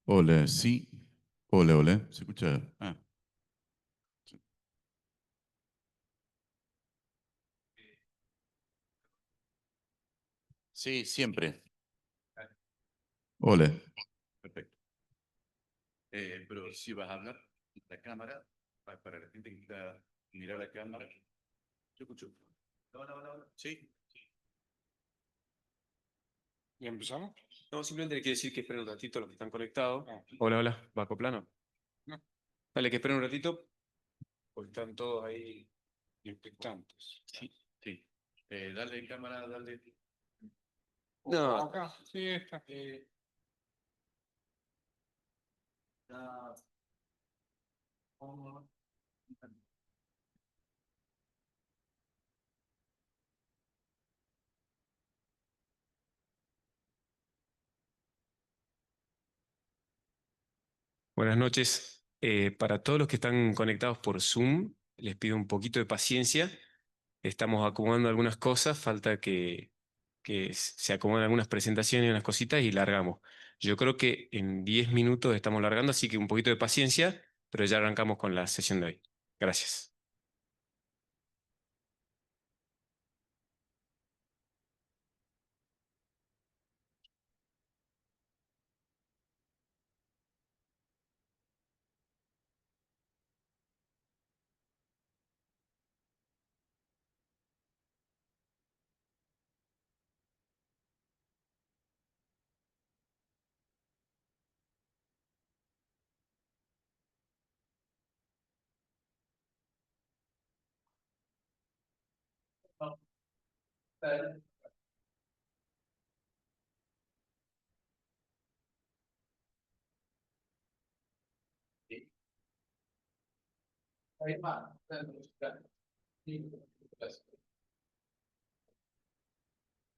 Hola, sí. Hola, hola. ¿Se escucha? Sí, sí, siempre. Hola. Perfecto. Pero si vas a hablar, la cámara, para la gente que quiera mirar la cámara. Yo escucho. Hola, hola, hola. Sí. ¿Ya empezamos? No, simplemente le quiero decir que esperen un ratito los que están conectados. Hola, hola, Baco Plano. No, Dale, que esperen un ratito, porque están todos ahí. expectantes. Sí, sí. Dale cámara, dale. No, Acá, sí, está. Ah, buenas noches. Para todos los que están conectados por Zoom, les pido un poquito de paciencia. Estamos acomodando algunas cosas, falta que se acomoden algunas presentaciones y unas cositas y largamos. Yo creo que en 10 minutos estamos largando, así que un poquito de paciencia, pero ya arrancamos con la sesión de hoy. Gracias. sí. Ahí va. Dale, dale. Sí, gracias.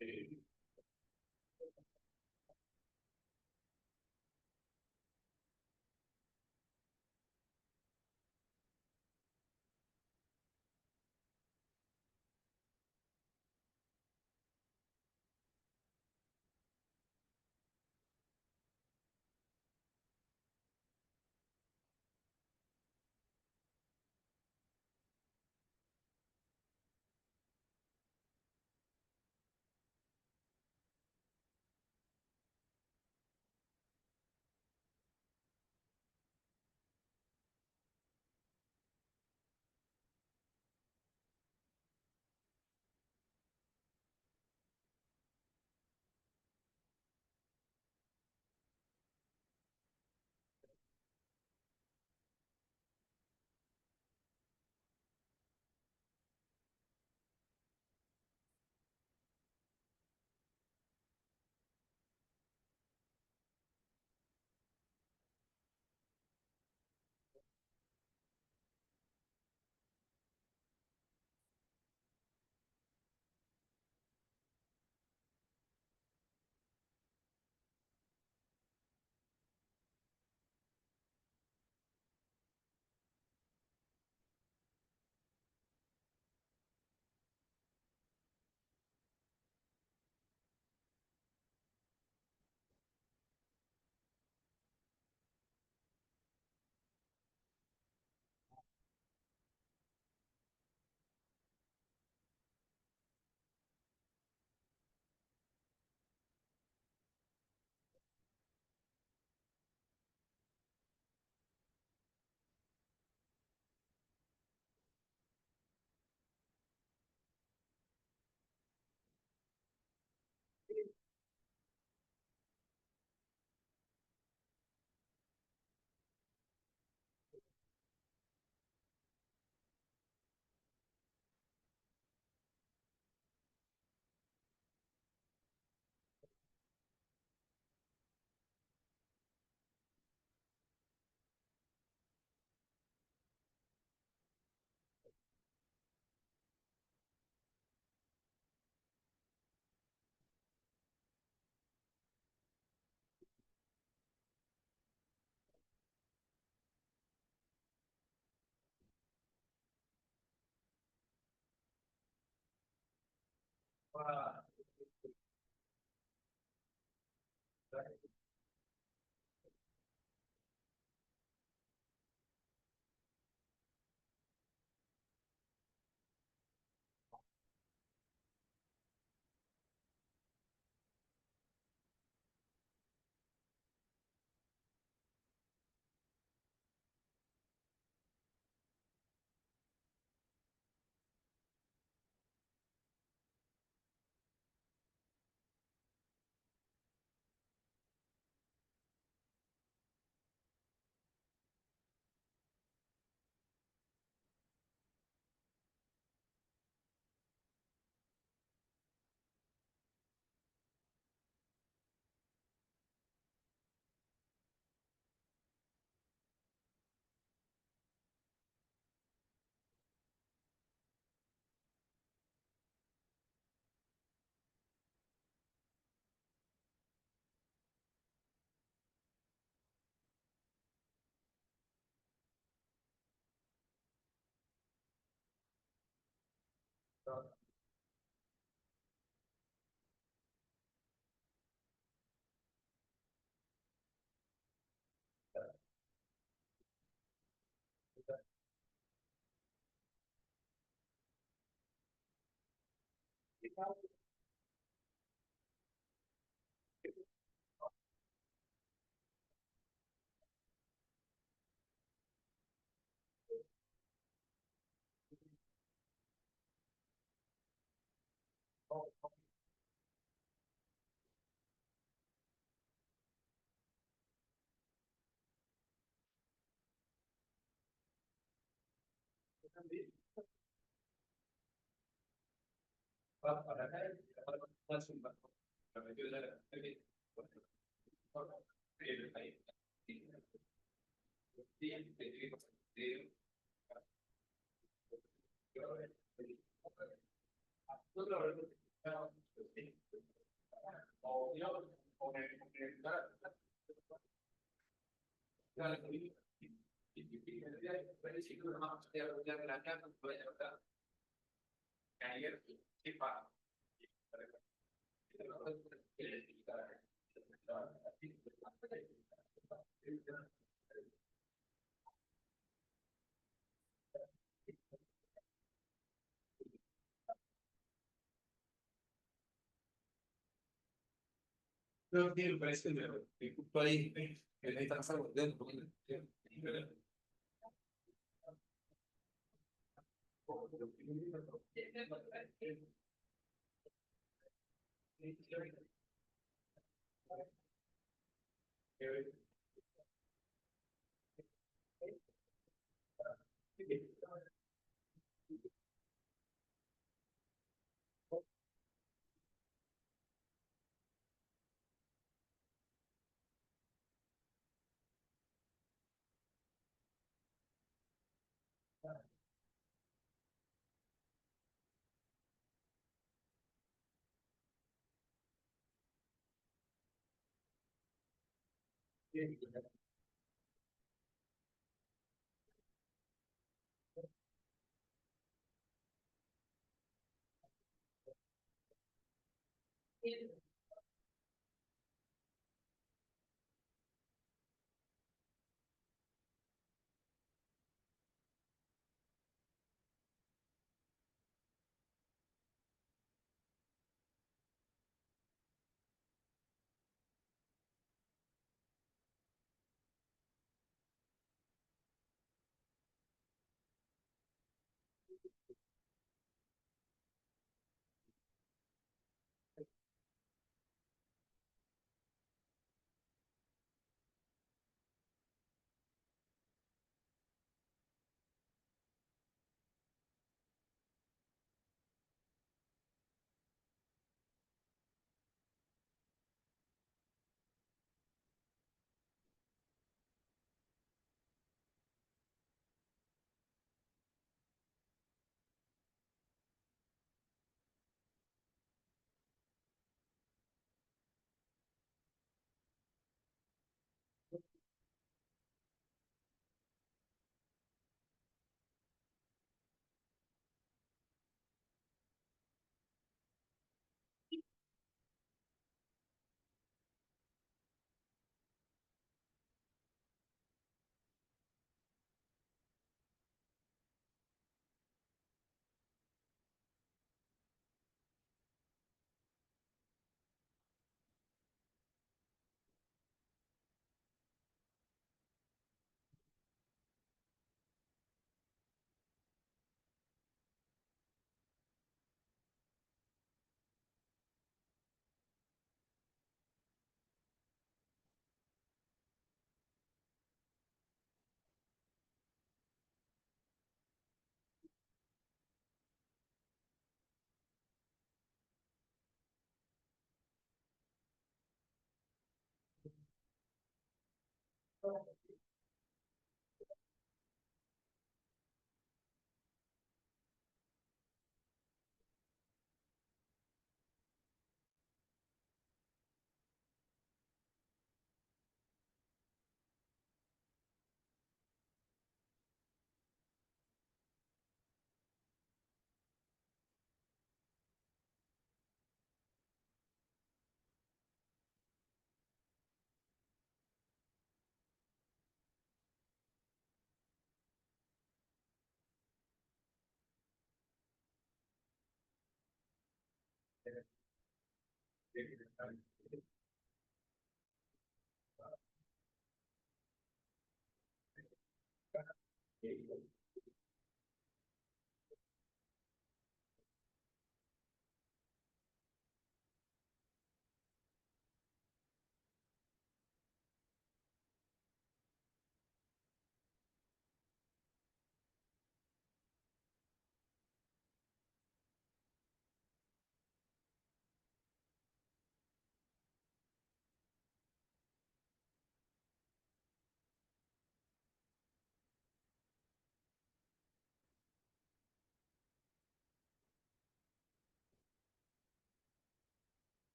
Eh, Creo que me parece que justo ahí que necesitas algo dentro.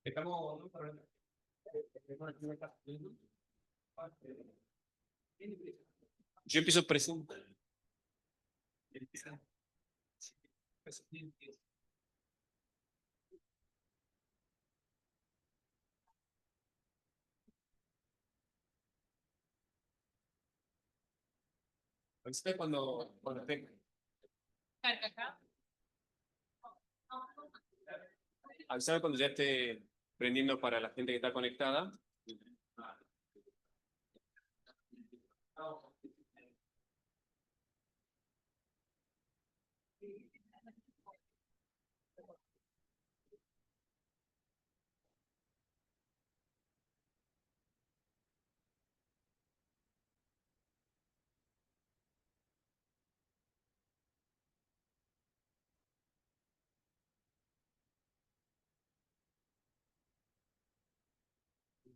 Estamos. Yo empiezo presentando. Avísame cuando esté. Avísame cuando ya esté prendiendo para la gente que está conectada.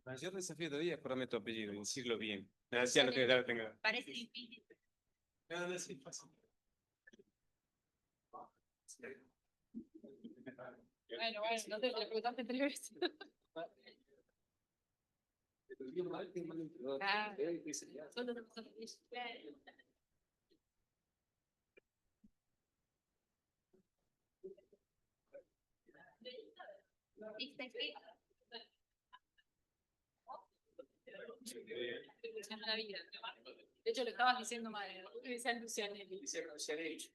Mayor desafío todavía es acordarme tu apellido y decirlo bien. Me decía lo que ya lo tenga. Parece difícil. No, no es fácil. Bueno, no te lo preguntaste 3 veces. Ah, solo nosotros. ¿Viste que? Funciona la vida. De hecho, lo estabas diciendo mal. Decía Lucianelli.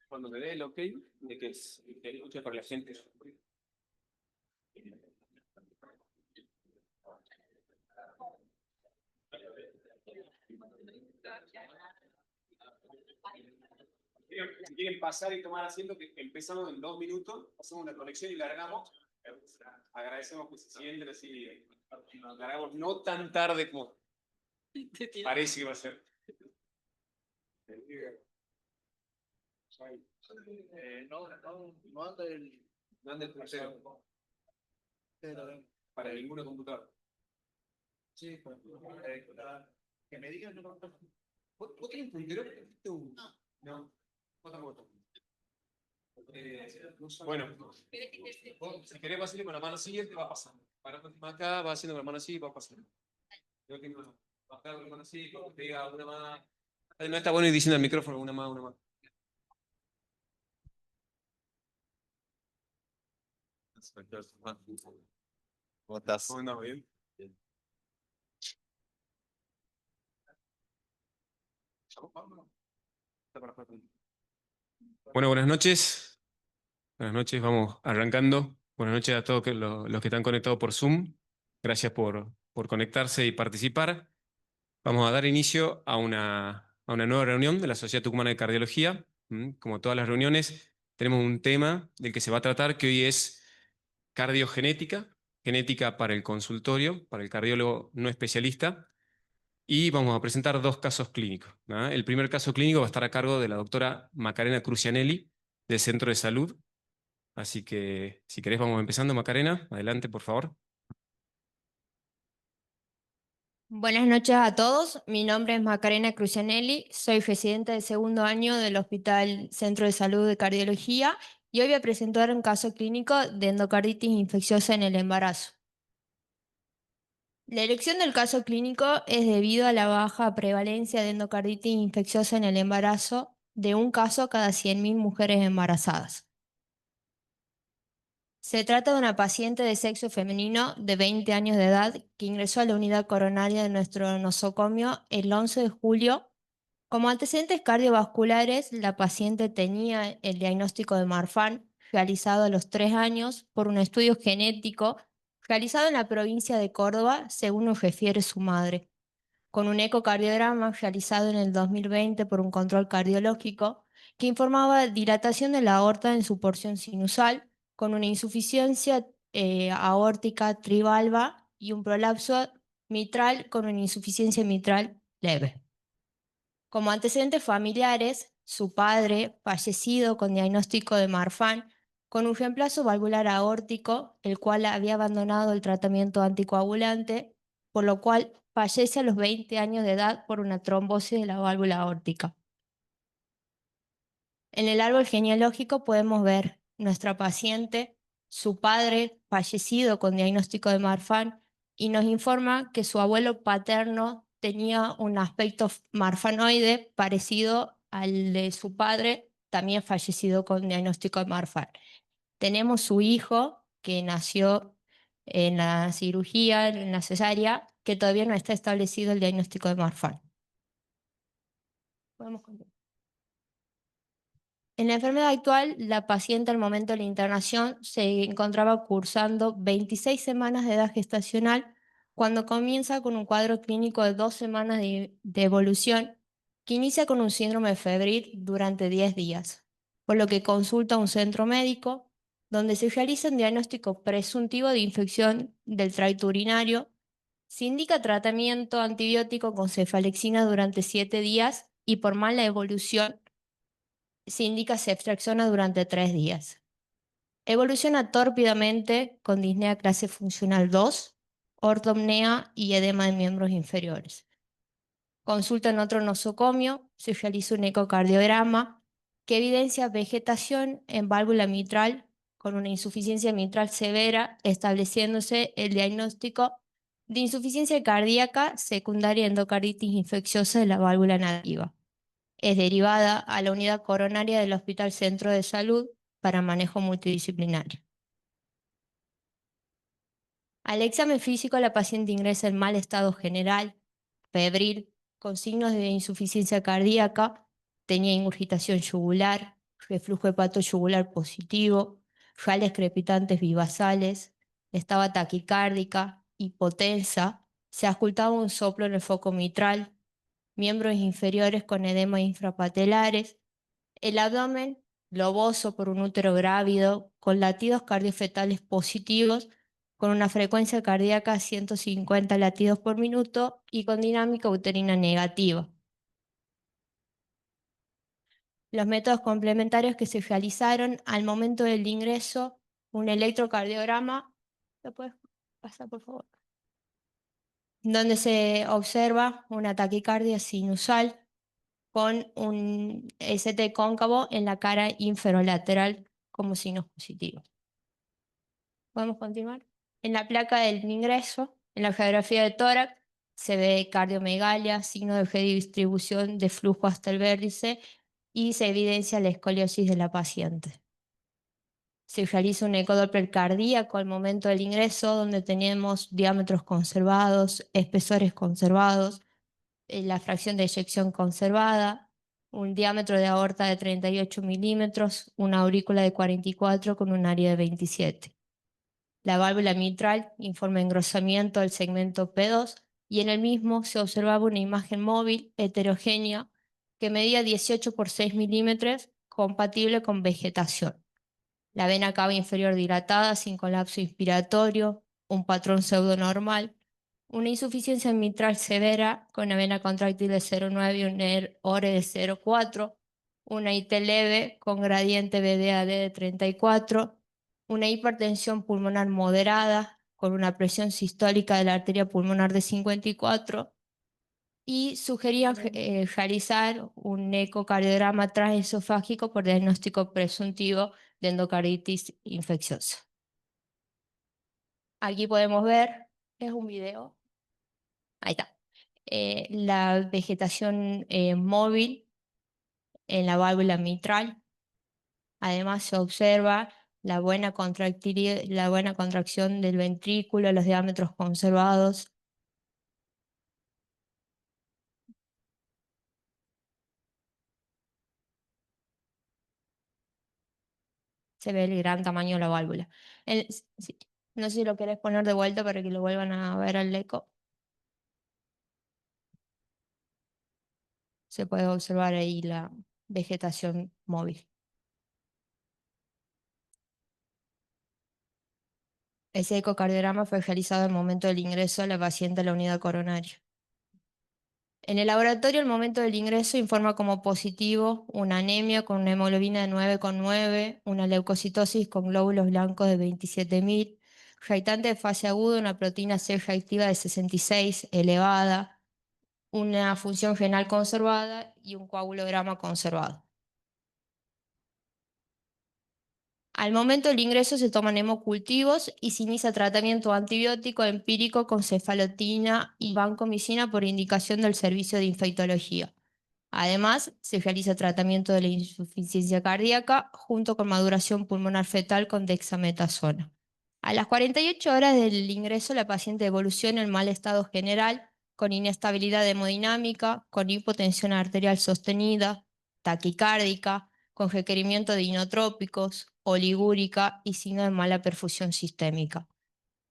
Cuando me dé el ok de que es útil para la gente. Si quieren pasar y tomar asiento, que empezamos en 2 minutos, hacemos una conexión y largamos. Agradecemos que se sienten así. Largamos no tan tarde como parece que va a ser. No anda el. No anda el crucero. Para ninguna computadora. Sí, que me digan. ¿Vos tenés puntero? No. Vos tampoco. Bueno, vos, si querés pasarle con la mano siguiente, va pasando. Para acá, va haciendo con la mano así, va pasando. Yo tengo que bajar con la mano así, como te diga una más. No está bueno ir diciendo al micrófono una más, una más. ¿Cómo estás? ¿Cómo andamos? ¿Bien? Bueno, buenas noches. Buenas noches, vamos arrancando. Buenas noches a todos los que están conectados por Zoom. Gracias por conectarse y participar. Vamos a dar inicio a una nueva reunión de la Sociedad Tucumana de Cardiología. Como todas las reuniones, tenemos un tema del que se va a tratar, que hoy es cardiogenética, genética para el consultorio, para el cardiólogo no especialista. Y vamos a presentar 2 casos clínicos, ¿no? El primer caso clínico va a estar a cargo de la doctora Macarena Crucianelli, del Centro de Salud. Así que, si querés, vamos empezando, Macarena. Adelante, por favor. Buenas noches a todos, mi nombre es Macarena Crucianelli, soy residente de 2º año del Hospital Centro de Salud de Cardiología y hoy voy a presentar un caso clínico de endocarditis infecciosa en el embarazo. La elección del caso clínico es debido a la baja prevalencia de endocarditis infecciosa en el embarazo de un caso cada 100.000 mujeres embarazadas. Se trata de una paciente de sexo femenino de 20 años de edad que ingresó a la unidad coronaria de nuestro nosocomio el 11 de julio. Como antecedentes cardiovasculares, la paciente tenía el diagnóstico de Marfan realizado a los 3 años por un estudio genético realizado en la provincia de Córdoba, según nos refiere su madre, con un ecocardiograma realizado en el 2020 por un control cardiológico que informaba dilatación de la aorta en su porción sinusal, con una insuficiencia aórtica trivalva y un prolapso mitral con una insuficiencia mitral leve. Como antecedentes familiares, su padre, fallecido con diagnóstico de Marfan, con un reemplazo valvular aórtico, el cual había abandonado el tratamiento anticoagulante, por lo cual fallece a los 20 años de edad por una trombosis de la válvula aórtica. En el árbol genealógico podemos ver nuestra paciente, su padre fallecido con diagnóstico de Marfan, y nos informa que su abuelo paterno tenía un aspecto marfanoide parecido al de su padre, también fallecido con diagnóstico de Marfan. Tenemos su hijo, que nació en la cirugía, en la cesárea, que todavía no está establecido el diagnóstico de Marfan. Podemos continuar. En la enfermedad actual, la paciente al momento de la internación se encontraba cursando 26 semanas de edad gestacional cuando comienza con un cuadro clínico de 2 semanas de evolución que inicia con un síndrome febril durante 10 días, por lo que consulta a un centro médico donde se realiza un diagnóstico presuntivo de infección del tracto urinario, se indica tratamiento antibiótico con cefalexina durante 7 días y por mala evolución se indica ceftriaxona durante 3 días. Evoluciona tórpidamente con disnea clase funcional 2, ortopnea y edema de miembros inferiores. Consulta en otro nosocomio, se realiza un ecocardiograma que evidencia vegetación en válvula mitral con una insuficiencia mitral severa, estableciéndose el diagnóstico de insuficiencia cardíaca secundaria a endocarditis infecciosa de la válvula nativa. Es derivada a la unidad coronaria del Hospital Centro de Salud para manejo multidisciplinario. Al examen físico, la paciente ingresa en mal estado general, febril, con signos de insuficiencia cardíaca, tenía ingurgitación yugular, reflujo hepatoyugular positivo, rales crepitantes bivasales, estaba taquicárdica, hipotensa, se auscultaba un soplo en el foco mitral, miembros inferiores con edema infrapatelares, el abdomen globoso por un útero grávido, con latidos cardiofetales positivos, con una frecuencia cardíaca de 150 latidos por minuto y con dinámica uterina negativa. Los métodos complementarios que se realizaron al momento del ingreso, un electrocardiograma, ¿lo puedes pasar por favor? Donde se observa una taquicardia sinusal con un ST cóncavo en la cara inferolateral como signos positivos. ¿Podemos continuar? En la placa del ingreso, en la geografía de tórax, se ve cardiomegalia, signo de redistribución de flujo hasta el vértice y se evidencia la escoliosis de la paciente. Se realiza un ecodoppler cardíaco al momento del ingreso, donde tenemos diámetros conservados, espesores conservados, la fracción de eyección conservada, un diámetro de aorta de 38 milímetros, una aurícula de 44 con un área de 27. La válvula mitral informa engrosamiento del segmento P2 y en el mismo se observaba una imagen móvil heterogénea que medía 18 por 6 milímetros, compatible con vegetación. La vena cava inferior dilatada sin colapso inspiratorio, un patrón pseudonormal, una insuficiencia mitral severa con una vena contráctil de 0,9 y un ORE de 0,4, una IT leve con gradiente BDAD de 34, una hipertensión pulmonar moderada con una presión sistólica de la arteria pulmonar de 54 y sugerían realizar un ecocardiograma transesofágico por diagnóstico presuntivo de endocarditis infecciosa. Aquí podemos ver, es un video, ahí está, la vegetación móvil en la válvula mitral. Además se observa la buena contracción del ventrículo, los diámetros conservados. Se ve el gran tamaño de la válvula. Sí, no sé si lo querés poner de vuelta para que lo vuelvan a ver al eco. Se puede observar ahí la vegetación móvil. Ese ecocardiograma fue realizado al momento del ingreso de la paciente a la unidad coronaria. En el laboratorio, al momento del ingreso, informa como positivo una anemia con una hemoglobina de 9,9, una leucocitosis con glóbulos blancos de 27.000, reactante de fase aguda, una proteína C reactiva de 66 elevada, una función renal conservada y un coagulograma conservado. Al momento del ingreso se toman hemocultivos y se inicia tratamiento antibiótico empírico con cefalotina y vancomicina por indicación del servicio de infectología. Además, se realiza tratamiento de la insuficiencia cardíaca junto con maduración pulmonar fetal con dexametasona. A las 48 horas del ingreso, la paciente evoluciona en mal estado general, con inestabilidad hemodinámica, con hipotensión arterial sostenida, taquicárdica, con requerimiento de inotrópicos, oligúrica y signo de mala perfusión sistémica.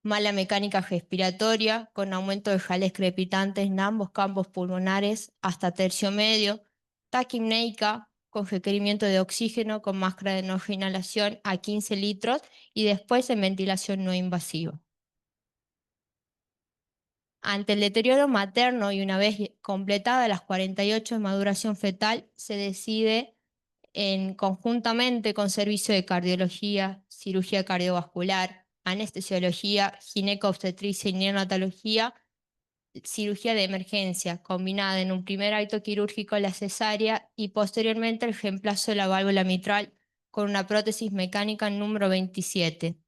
Mala mecánica respiratoria, con aumento de jales crepitantes en ambos campos pulmonares hasta tercio medio, taquipneica, con requerimiento de oxígeno con máscara de no inhalación a 15 litros y después en ventilación no invasiva. Ante el deterioro materno y una vez completada las 48 de maduración fetal, se decide conjuntamente con servicio de cardiología, cirugía cardiovascular, anestesiología, gineco-obstetricia y neonatología, cirugía de emergencia, combinada en un primer acto quirúrgico la cesárea y posteriormente el reemplazo de la válvula mitral con una prótesis mecánica número 27.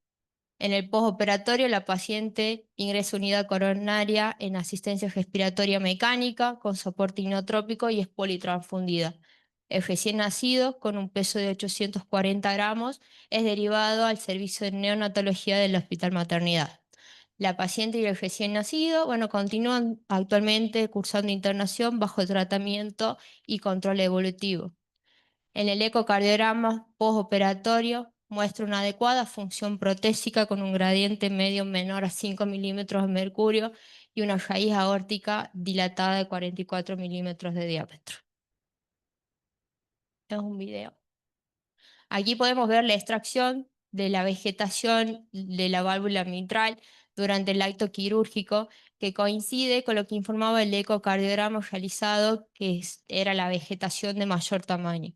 En el postoperatorio, la paciente ingresa a unidad coronaria en asistencia respiratoria mecánica con soporte inotrópico y es politransfundida. El recién nacido, con un peso de 840 gramos, es derivado al servicio de neonatología del Hospital Maternidad. La paciente y el recién nacido, continúan actualmente cursando internación bajo tratamiento y control evolutivo. En el ecocardiograma postoperatorio muestra una adecuada función protésica con un gradiente medio menor a 5 milímetros de mercurio y una raíz aórtica dilatada de 44 milímetros de diámetro. Es un video. Aquí podemos ver la extracción de la vegetación de la válvula mitral durante el acto quirúrgico, que coincide con lo que informaba el ecocardiograma realizado, que era la vegetación de mayor tamaño.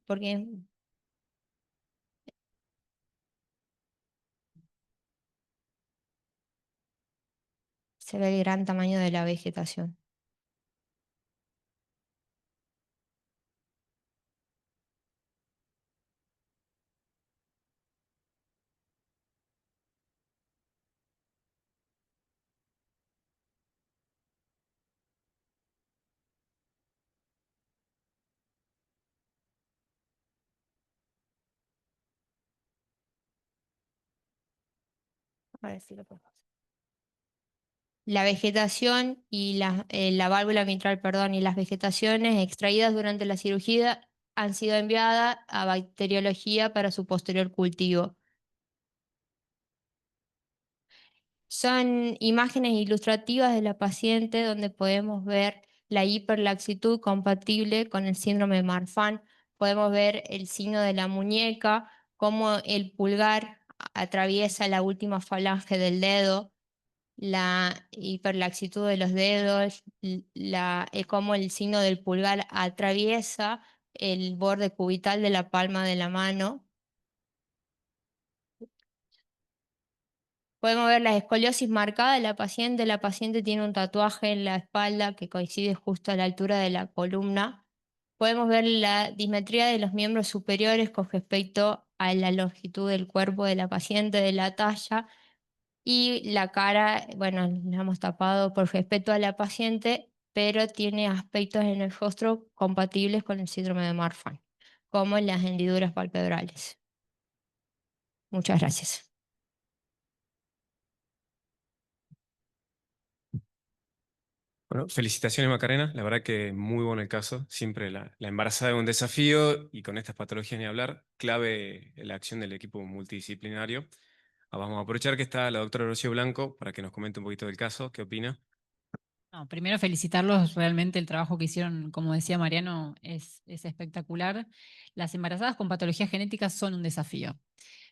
Porque se ve el gran tamaño de la vegetación. A ver si lo puedo hacer. La vegetación y la válvula mitral, perdón, y las vegetaciones extraídas durante la cirugía han sido enviadas a bacteriología para su posterior cultivo. Son imágenes ilustrativas de la paciente donde podemos ver la hiperlaxitud compatible con el síndrome de Marfan. Podemos ver el signo de la muñeca, cómo el pulgar atraviesa la última falange del dedo, la hiperlaxitud de los dedos, cómo el signo del pulgar atraviesa el borde cubital de la palma de la mano. Podemos ver la escoliosis marcada de la paciente. La paciente tiene un tatuaje en la espalda que coincide justo a la altura de la columna. Podemos ver la dismetría de los miembros superiores con respecto a la longitud del cuerpo de la paciente, de la talla. Y la cara, la hemos tapado por respeto a la paciente, pero tiene aspectos en el rostro compatibles con el síndrome de Marfan, como las hendiduras palpebrales. Muchas gracias. Bueno, felicitaciones Macarena, la verdad que muy bueno el caso, siempre la embarazada es un desafío y con estas patologías ni hablar, clave la acción del equipo multidisciplinario. Vamos a aprovechar que está la doctora Rocío Blanco para que nos comente un poquito del caso, ¿qué opina? No, primero felicitarlos, realmente el trabajo que hicieron, como decía Mariano, es espectacular. Las embarazadas con patologías genéticas son un desafío,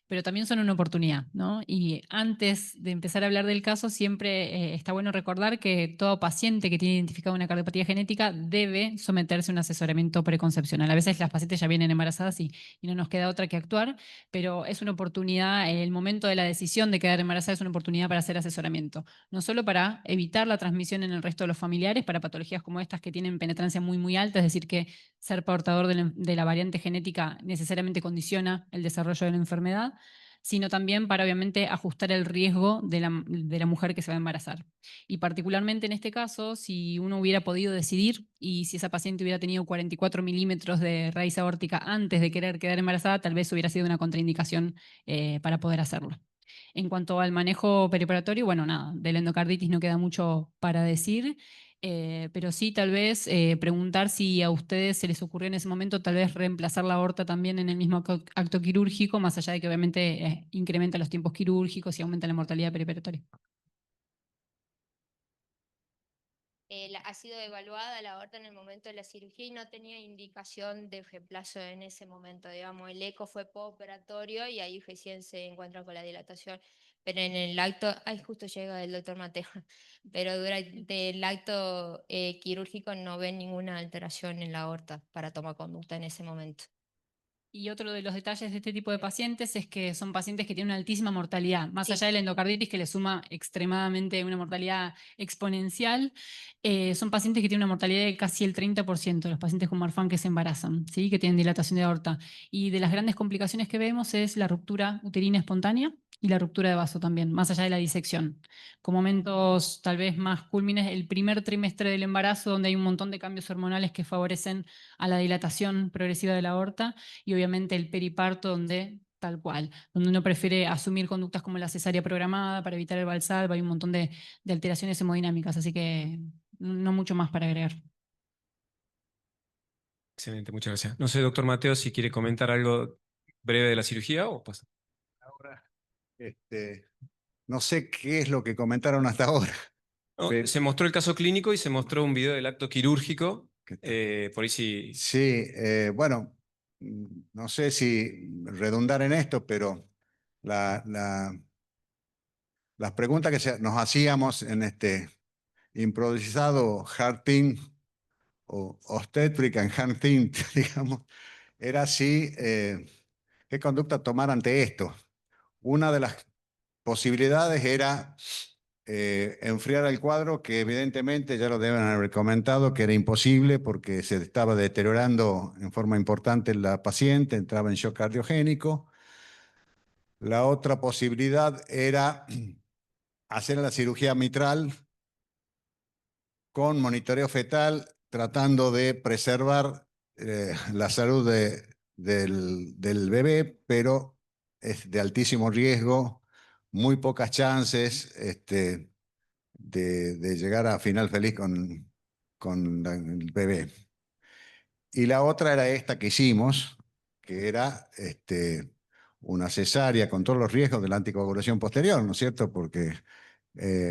pero también son una oportunidad, ¿no? Y antes de empezar a hablar del caso, siempre está bueno recordar que todo paciente que tiene identificada una cardiopatía genética debe someterse a un asesoramiento preconcepcional. A veces las pacientes ya vienen embarazadas y no nos queda otra que actuar, pero es una oportunidad, el momento de la decisión de quedar embarazada es una oportunidad para hacer asesoramiento, no solo para evitar la transmisión en el resto de los familiares, para patologías como estas que tienen penetrancia muy, muy alta, es decir, que ser portador de la variante genética necesariamente condiciona el desarrollo de la enfermedad, sino también para obviamente ajustar el riesgo de la mujer que se va a embarazar. Y particularmente en este caso, si uno hubiera podido decidir y si esa paciente hubiera tenido 44 milímetros de raíz aórtica antes de querer quedar embarazada, tal vez hubiera sido una contraindicación para poder hacerlo. En cuanto al manejo perioperatorio, bueno, nada, de la endocarditis no queda mucho para decir. Pero sí, tal vez preguntar si a ustedes se les ocurrió en ese momento tal vez reemplazar la aorta también en el mismo acto quirúrgico, más allá de que obviamente incrementa los tiempos quirúrgicos y aumenta la mortalidad perioperatoria. Ha sido evaluada la aorta en el momento de la cirugía y no tenía indicación de reemplazo en ese momento, digamos, el eco fue postoperatorio y ahí recién se encuentra con la dilatación, pero en el acto, ay, justo llega el doctor Mateo, pero durante el acto quirúrgico no ven ninguna alteración en la aorta para tomar conducta en ese momento. Y otro de los detalles de este tipo de pacientes es que son pacientes que tienen una altísima mortalidad, más Sí. allá de la endocarditis que le suma extremadamente una mortalidad exponencial, son pacientes que tienen una mortalidad de casi el 30%, los pacientes con Marfan que se embarazan, ¿sí? Que tienen dilatación de aorta. Y de las grandes complicaciones que vemos es la ruptura uterina espontánea y la ruptura de vaso también, más allá de la disección. Con momentos tal vez más cúlmines, el primer trimestre del embarazo, donde hay un montón de cambios hormonales que favorecen a la dilatación progresiva de la aorta, y obviamente el periparto, donde tal cual, donde uno prefiere asumir conductas como la cesárea programada para evitar el valsalva, hay un montón de alteraciones hemodinámicas, así que no mucho más para agregar. Excelente, muchas gracias. No sé, doctor Mateo, si quiere comentar algo breve de la cirugía o pasa. Ahora, no sé qué es lo que comentaron hasta ahora. No, Pero- se mostró el caso clínico y se mostró un video del acto quirúrgico. Por ahí sí. Sí, bueno, no sé si redundar en esto, pero las preguntas que nos hacíamos en este improvisado Hard Team o Obstetric and Hard Team, digamos, era si qué conducta tomar ante esto. Una de las posibilidades era enfriar el cuadro, que evidentemente ya lo deben haber comentado, que era imposible porque se estaba deteriorando en forma importante la paciente, entraba en shock cardiogénico. La otra posibilidad era hacer la cirugía mitral con monitoreo fetal, tratando de preservar la salud del bebé, pero es de altísimo riesgo, muy pocas chances de llegar a final feliz con el bebé. Y la otra era esta que hicimos, que era una cesárea con todos los riesgos de la anticoagulación posterior, ¿no es cierto? Porque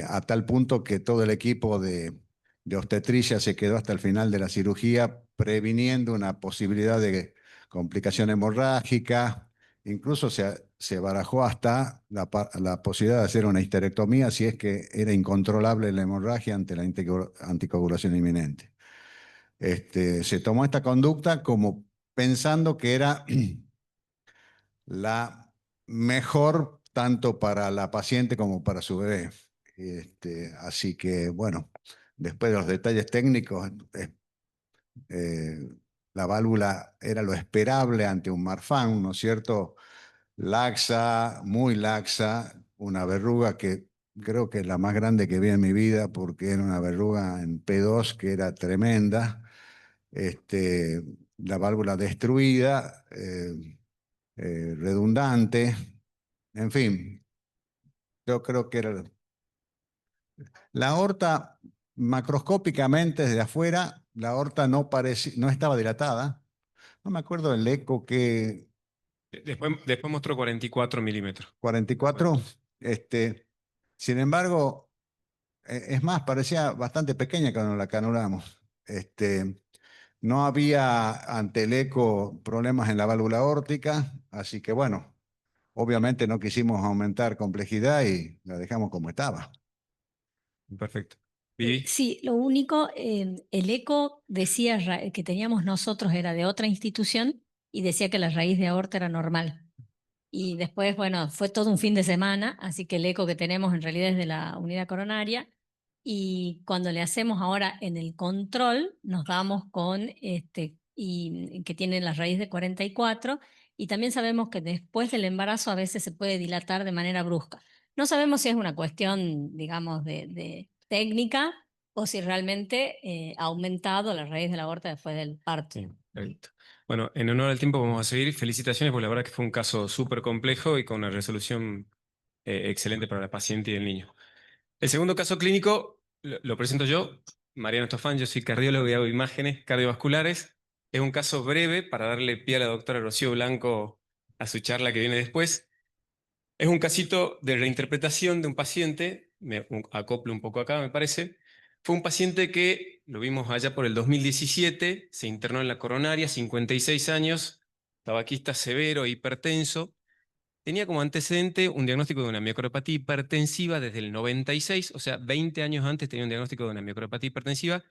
a tal punto que todo el equipo de obstetricia se quedó hasta el final de la cirugía previniendo una posibilidad de complicación hemorrágica. Incluso se barajó hasta la posibilidad de hacer una histerectomía si es que era incontrolable la hemorragia ante la anticoagulación inminente. Se tomó esta conducta como pensando que era la mejor tanto para la paciente como para su bebé. Así que, bueno, después de los detalles técnicos, eh, la válvula era lo esperable ante un Marfan, ¿no es cierto? Laxa, muy laxa, una verruga que creo que es la más grande que vi en mi vida porque era una verruga en P2 que era tremenda. La válvula destruida, redundante, en fin, yo creo que era la aorta macroscópicamente desde afuera, la aorta no estaba dilatada. No me acuerdo del eco que Después mostró 44 milímetros. 44, sin embargo, es más, parecía bastante pequeña cuando la canulamos. No había ante el eco problemas en la válvula aórtica, así que bueno, obviamente no quisimos aumentar complejidad y la dejamos como estaba. Perfecto. Vivi. Sí, lo único, el eco decía que teníamos nosotros era de otra institución y decía que la raíz de aorta era normal. Y después, bueno, fue todo un fin de semana, así que el eco que tenemos en realidad es de la unidad coronaria. Y cuando le hacemos ahora en el control, nos damos con y que tiene la raíz de 44. Y también sabemos que después del embarazo a veces se puede dilatar de manera brusca. No sabemos si es una cuestión, digamos, de técnica o si realmente ha aumentado la raíz de la aorta después del parto. Sí, perfecto. Bueno, en honor al tiempo vamos a seguir. Felicitaciones, porque la verdad que fue un caso súper complejo y con una resolución excelente para la paciente y el niño. El segundo caso clínico lo presento yo, Mariano Estofán, yo soy cardiólogo y hago imágenes cardiovasculares. Es un caso breve para darle pie a la doctora Rocío Blanco a su charla que viene después. Es un casito de reinterpretación de un paciente, me acoplo un poco acá, me parece. Fue un paciente que lo vimos allá por el 2017, se internó en la coronaria, 56 años, tabaquista severo, hipertenso. tenía como antecedente un diagnóstico de una miocardiopatía hipertensiva desde el 96, o sea, 20 años antes tenía un diagnóstico de una miocardiopatía hipertensiva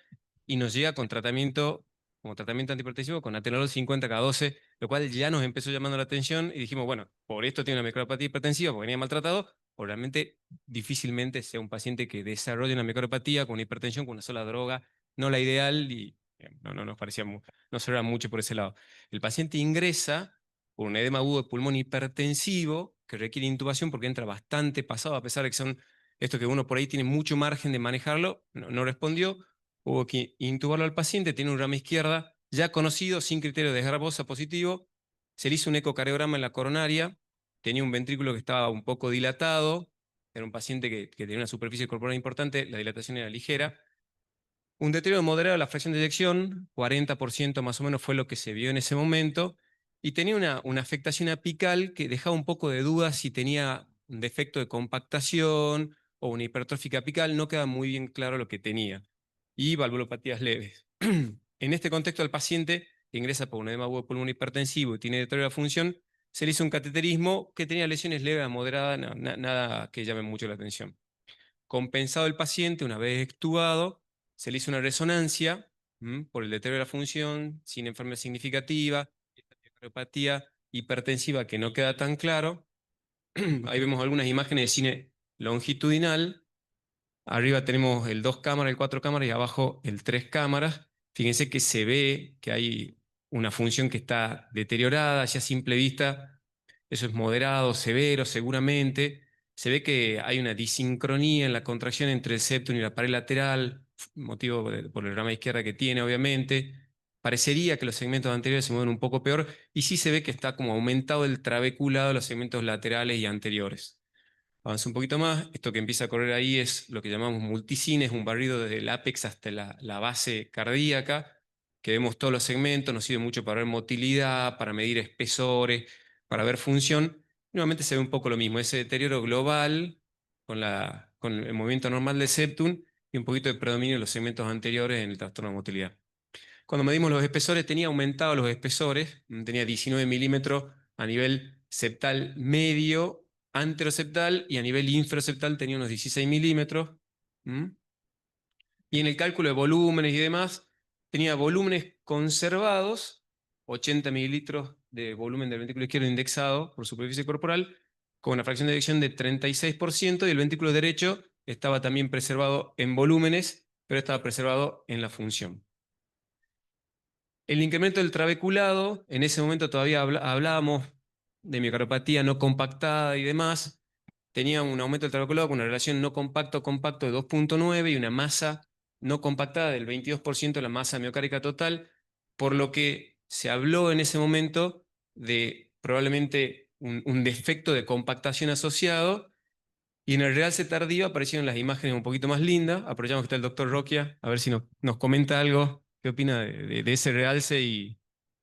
y nos llega con tratamiento, como tratamiento antihipertensivo con atenolol 50K12, lo cual ya nos empezó llamando la atención y dijimos, bueno, por esto tiene una miocardiopatía hipertensiva, porque venía maltratado, o realmente difícilmente sea un paciente que desarrolle una miocardiopatía con una hipertensión con una sola droga, no la ideal y no nos parecía, no se era mucho por ese lado. El paciente ingresa por un edema agudo de pulmón hipertensivo que requiere intubación porque entra bastante pasado, a pesar de que son esto que uno por ahí tiene mucho margen de manejarlo, no respondió, hubo que intubarlo al paciente, tiene un rama izquierda ya conocido, sin criterio de Garbosa positivo, se le hizo un ecocardiograma en la coronaria, tenía un ventrículo que estaba un poco dilatado, era un paciente que tenía una superficie corporal importante, la dilatación era ligera, un deterioro moderado de la fracción de eyección, 40% más o menos fue lo que se vio en ese momento, y tenía una afectación apical que dejaba un poco de duda si tenía un defecto de compactación o una hipertrófica apical, no queda muy bien claro lo que tenía, y valvulopatías leves. En este contexto, al paciente que ingresa por un edema agudo de pulmón hipertensivo y tiene deterioro de la función, se le hizo un cateterismo que tenía lesiones leves a moderadas, nada que llame mucho la atención. Compensado el paciente, una vez extubado, se le hizo una resonancia por el deterioro de la función, sin enfermedad significativa, cardiopatía hipertensiva que no queda tan claro. Ahí vemos algunas imágenes de cine longitudinal. Arriba tenemos el 2 cámaras, el 4 cámaras y abajo el 3 cámaras. Fíjense que se ve que hay una función que está deteriorada, ya a simple vista. Eso es moderado, severo, seguramente. Se ve que hay una disincronía en la contracción entre el septum y la pared lateral, motivo por el rama izquierda que tiene, obviamente. Parecería que los segmentos anteriores se mueven un poco peor y sí se ve que está como aumentado el trabeculado de los segmentos laterales y anteriores. Avanza un poquito más, esto que empieza a correr ahí es lo que llamamos multicine, es un barrido desde el ápex hasta la base cardíaca, que vemos todos los segmentos, nos sirve mucho para ver motilidad, para medir espesores, para ver función. Nuevamente se ve un poco lo mismo, ese deterioro global con el movimiento normal del septum y un poquito de predominio de los segmentos anteriores en el trastorno de motilidad. Cuando medimos los espesores, tenía aumentado los espesores, tenía 19 milímetros a nivel septal medio, anteroseptal, y a nivel infraseptal tenía unos 16 milímetros. Y en el cálculo de volúmenes y demás, tenía volúmenes conservados, 80 mililitros de volumen del ventrículo izquierdo indexado por superficie corporal, con una fracción de eyección de 36%, y el ventrículo derecho estaba también preservado en volúmenes, pero estaba preservado en la función. El incremento del trabeculado, en ese momento todavía hablábamos de miocardiopatía no compactada y demás, tenía un aumento del trabeculado con una relación no compacto-compacto de 2.9 y una masa no compactada del 22% de la masa miocárdica total, por lo que se habló en ese momento de probablemente un defecto de compactación asociado, y en el realce tardío aparecieron las imágenes un poquito más lindas. Aprovechamos que está el doctor Roquia, a ver si nos comenta algo. ¿Qué opina de ese realce y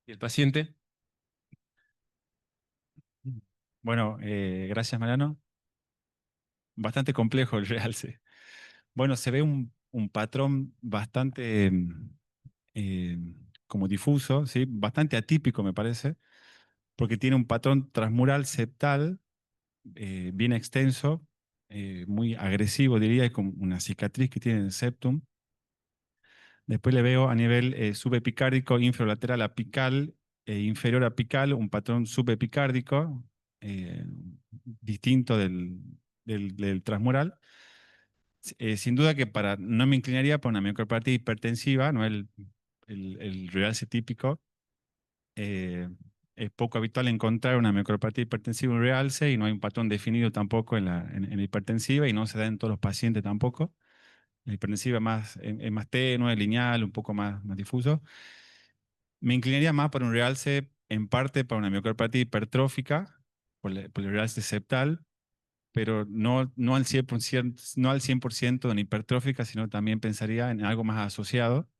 el paciente? Bueno, gracias Mariano. Bastante complejo el realce. Bueno, se ve un patrón bastante eh, como difuso, ¿sí? Bastante atípico me parece, porque tiene un patrón transmural septal bien extenso, muy agresivo diría, es como una cicatriz que tiene en el septum. Después le veo a nivel subepicárdico, infralateral apical e inferior apical, un patrón subepicárdico eh, distinto del transmural. Sin duda que no me inclinaría por una miocardiopatía hipertensiva, no el realce típico. Es poco habitual encontrar una miocardiopatía hipertensiva en realce y no hay un patrón definido tampoco en la hipertensiva y no se da en todos los pacientes tampoco. La hipertensiva es más tenue, lineal, un poco más difuso. Me inclinaría más por un realce, en parte para una miocardiopatía hipertrófica, por el realce septal, pero no al 100%, no al 100% de una hipertrófica, sino también pensaría en algo más asociado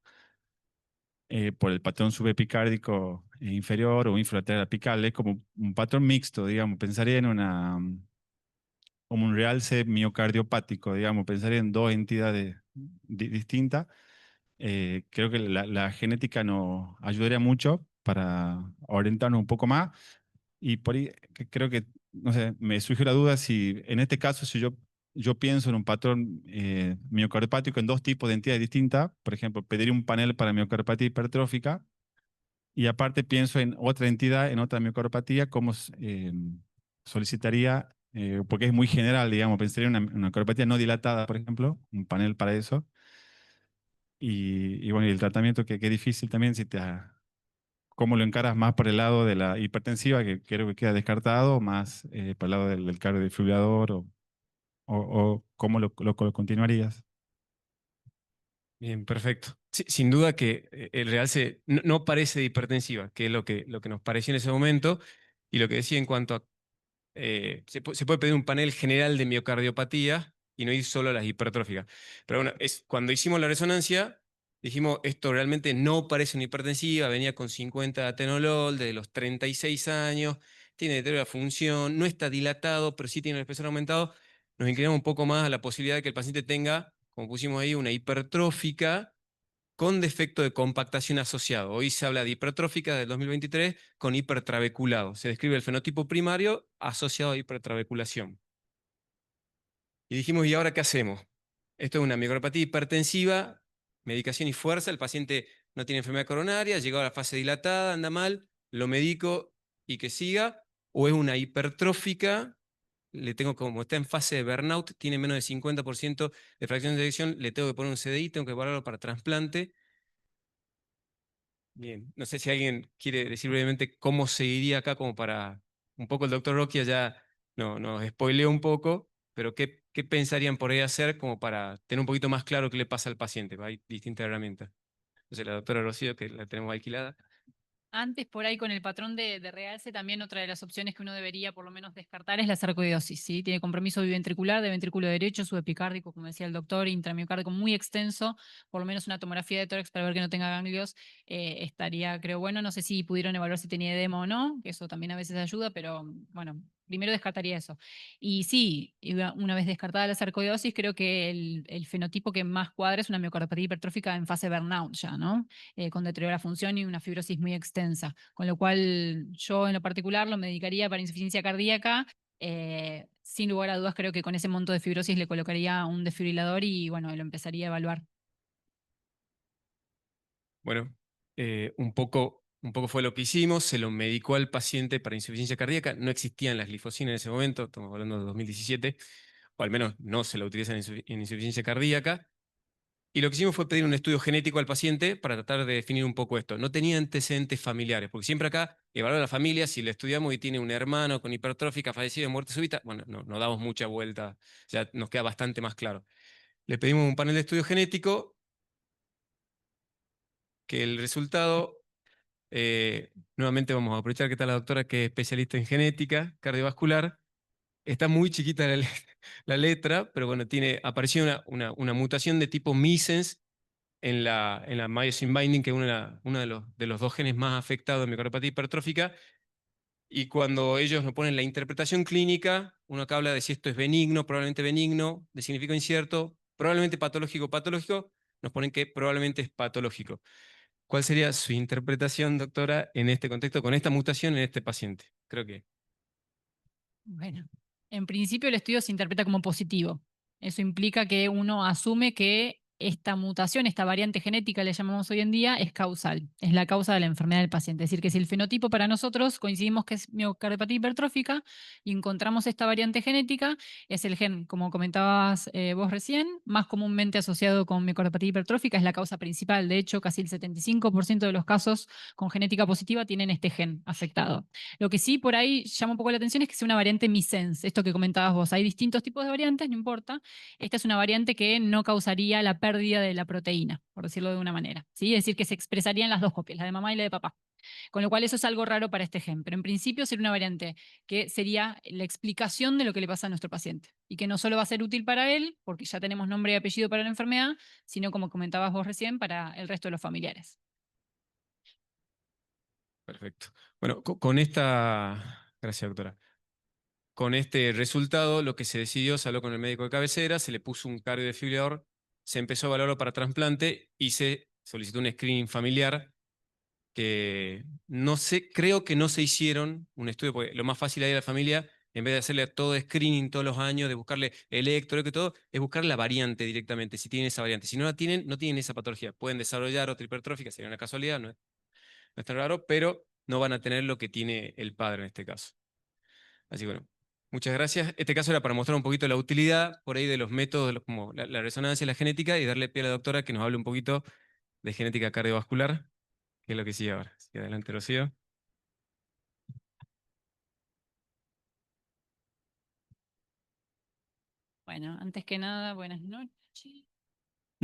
por el patrón subepicárdico inferior o infralateral apical. Es como un patrón mixto, digamos. Pensaría en como un realce miocardiopático, digamos. Pensaría en dos entidades distintas. Creo que la genética nos ayudaría mucho para orientarnos un poco más. Y por ahí creo que no sé, me surgió la duda si en este caso, si yo pienso en un patrón miocardiopático en dos tipos de entidades distintas, por ejemplo, pediría un panel para miocardiopatía hipertrófica y aparte pienso en otra entidad, en otra miocardiopatía, cómo solicitaría, porque es muy general, digamos, pensaría en una miocardiopatía no dilatada, por ejemplo, un panel para eso. Y bueno, y el tratamiento que es difícil también, si cómo lo encaras más por el lado de la hipertensiva, que creo que queda descartado, o más por el lado del cardiodefibrilador, o cómo lo continuarías. Bien, perfecto. Sí, sin duda que el realce no parece de hipertensiva, que es lo que nos pareció en ese momento, y lo que decía en cuanto a se puede pedir un panel general de miocardiopatía y no ir solo a las hipertróficas. Pero bueno, cuando hicimos la resonancia, dijimos, esto realmente no parece una hipertensiva, venía con 50 de atenolol desde los 36 años, tiene deterioro de la función, no está dilatado, pero sí tiene el espesor aumentado. Nos inclinamos un poco más a la posibilidad de que el paciente tenga, como pusimos ahí, una hipertrófica con defecto de compactación asociado. Hoy se habla de hipertrófica del 2023 con hipertrabeculado. Se describe el fenotipo primario asociado a hipertrabeculación. Y dijimos, ¿y ahora qué hacemos? Esto es una miocardiopatía hipertensiva, medicación y fuerza. El paciente no tiene enfermedad coronaria, llegado a la fase dilatada, anda mal, lo medico y que siga. O es una hipertrófica, le tengo como está en fase de burnout, tiene menos de 50% de fracción de eyección, le tengo que poner un CDI, tengo que valorarlo para trasplante. Bien, no sé si alguien quiere decir brevemente cómo seguiría acá, como para un poco el doctor Roquia ya nos spoileó un poco, pero ¿qué pensarían por ahí hacer como para tener un poquito más claro qué le pasa al paciente? Hay distintas herramientas. Entonces la doctora Rocío, que la tenemos alquilada. Antes, por ahí con el patrón de realce, también otra de las opciones que uno debería por lo menos descartar es la sarcoidosis, ¿sí? Tiene compromiso biventricular de ventrículo derecho, subepicárdico, como decía el doctor, intramiocardico muy extenso, por lo menos una tomografía de tórax para ver que no tenga ganglios, estaría, creo, bueno. No sé si pudieron evaluar si tenía edema o no, que eso también a veces ayuda, pero bueno, primero descartaría eso. Y sí, una vez descartada la sarcoidosis, creo que el fenotipo que más cuadra es una miocardiopatía hipertrófica en fase burnout ya, ¿no? Con deterioro de la función y una fibrosis muy extensa. Con lo cual yo en lo particular lo medicaría para insuficiencia cardíaca. Sin lugar a dudas creo que con ese monto de fibrosis le colocaría un desfibrilador y bueno, lo empezaría a evaluar. Bueno, un poco fue lo que hicimos, se lo medicó al paciente para insuficiencia cardíaca, no existían las glifosinas en ese momento, estamos hablando de 2017, o al menos no se la utilizan en insuficiencia cardíaca. Y lo que hicimos fue pedir un estudio genético al paciente para tratar de definir un poco esto. No tenía antecedentes familiares, porque siempre acá evaluar a la familia, si le estudiamos y tiene un hermano con hipertrófica fallecido de muerte súbita, bueno, no damos mucha vuelta, ya nos queda bastante más claro. Le pedimos un panel de estudio genético, que el resultado, nuevamente vamos a aprovechar que está la doctora que es especialista en genética cardiovascular. Está muy chiquita la letra, pero bueno, apareció una mutación de tipo missense en la myosin binding, que es uno de los dos genes más afectados en miocardiopatía hipertrófica. Y cuando ellos nos ponen la interpretación clínica, uno acá habla de si esto es benigno, probablemente benigno, de significado incierto, probablemente patológico, nos ponen que probablemente es patológico. ¿Cuál sería su interpretación, doctora, en este contexto, con esta mutación en este paciente? Creo que... Bueno, en principio el estudio se interpreta como positivo. Eso implica que uno asume que esta mutación, esta variante genética, le llamamos hoy en día, es causal, es la causa de la enfermedad del paciente. Es decir, que si el fenotipo para nosotros coincidimos que es miocardiopatía hipertrófica y encontramos esta variante genética, es el gen, como comentabas vos recién, más comúnmente asociado con miocardiopatía hipertrófica, es la causa principal. De hecho, casi el 75% de los casos con genética positiva tienen este gen afectado. Lo que sí por ahí llama un poco la atención es que sea una variante missense, esto que comentabas vos. Hay distintos tipos de variantes, no importa. Esta es una variante que no causaría la pérdida de la proteína, por decirlo de una manera, ¿sí? Es decir, que se expresaría en las dos copias, la de mamá y la de papá. Con lo cual eso es algo raro para este gen, pero en principio sería una variante que sería la explicación de lo que le pasa a nuestro paciente y que no solo va a ser útil para él, porque ya tenemos nombre y apellido para la enfermedad, sino como comentabas vos recién, para el resto de los familiares. Perfecto. Bueno, con esta... Gracias, doctora. Con este resultado, lo que se decidió, se habló con el médico de cabecera, se le puso un cardiodefibrilador, se empezó a evaluarlo para trasplante y se solicitó un screening familiar que no sé, creo que no se hicieron un estudio, porque lo más fácil ahí de la familia en vez de hacerle todo screening todos los años, de buscarle electro, que todo, es buscar la variante directamente, si tienen esa variante. Si no la tienen, no tienen esa patología. Pueden desarrollar otra hipertrófica, sería una casualidad, no es tan raro, pero no van a tener lo que tiene el padre en este caso. Así que bueno, muchas gracias. Este caso era para mostrar un poquito la utilidad por ahí de los métodos, como la resonancia y la genética, y darle pie a la doctora que nos hable un poquito de genética cardiovascular, que es lo que sigue ahora. Así que adelante, Rocío. Bueno, antes que nada, buenas noches.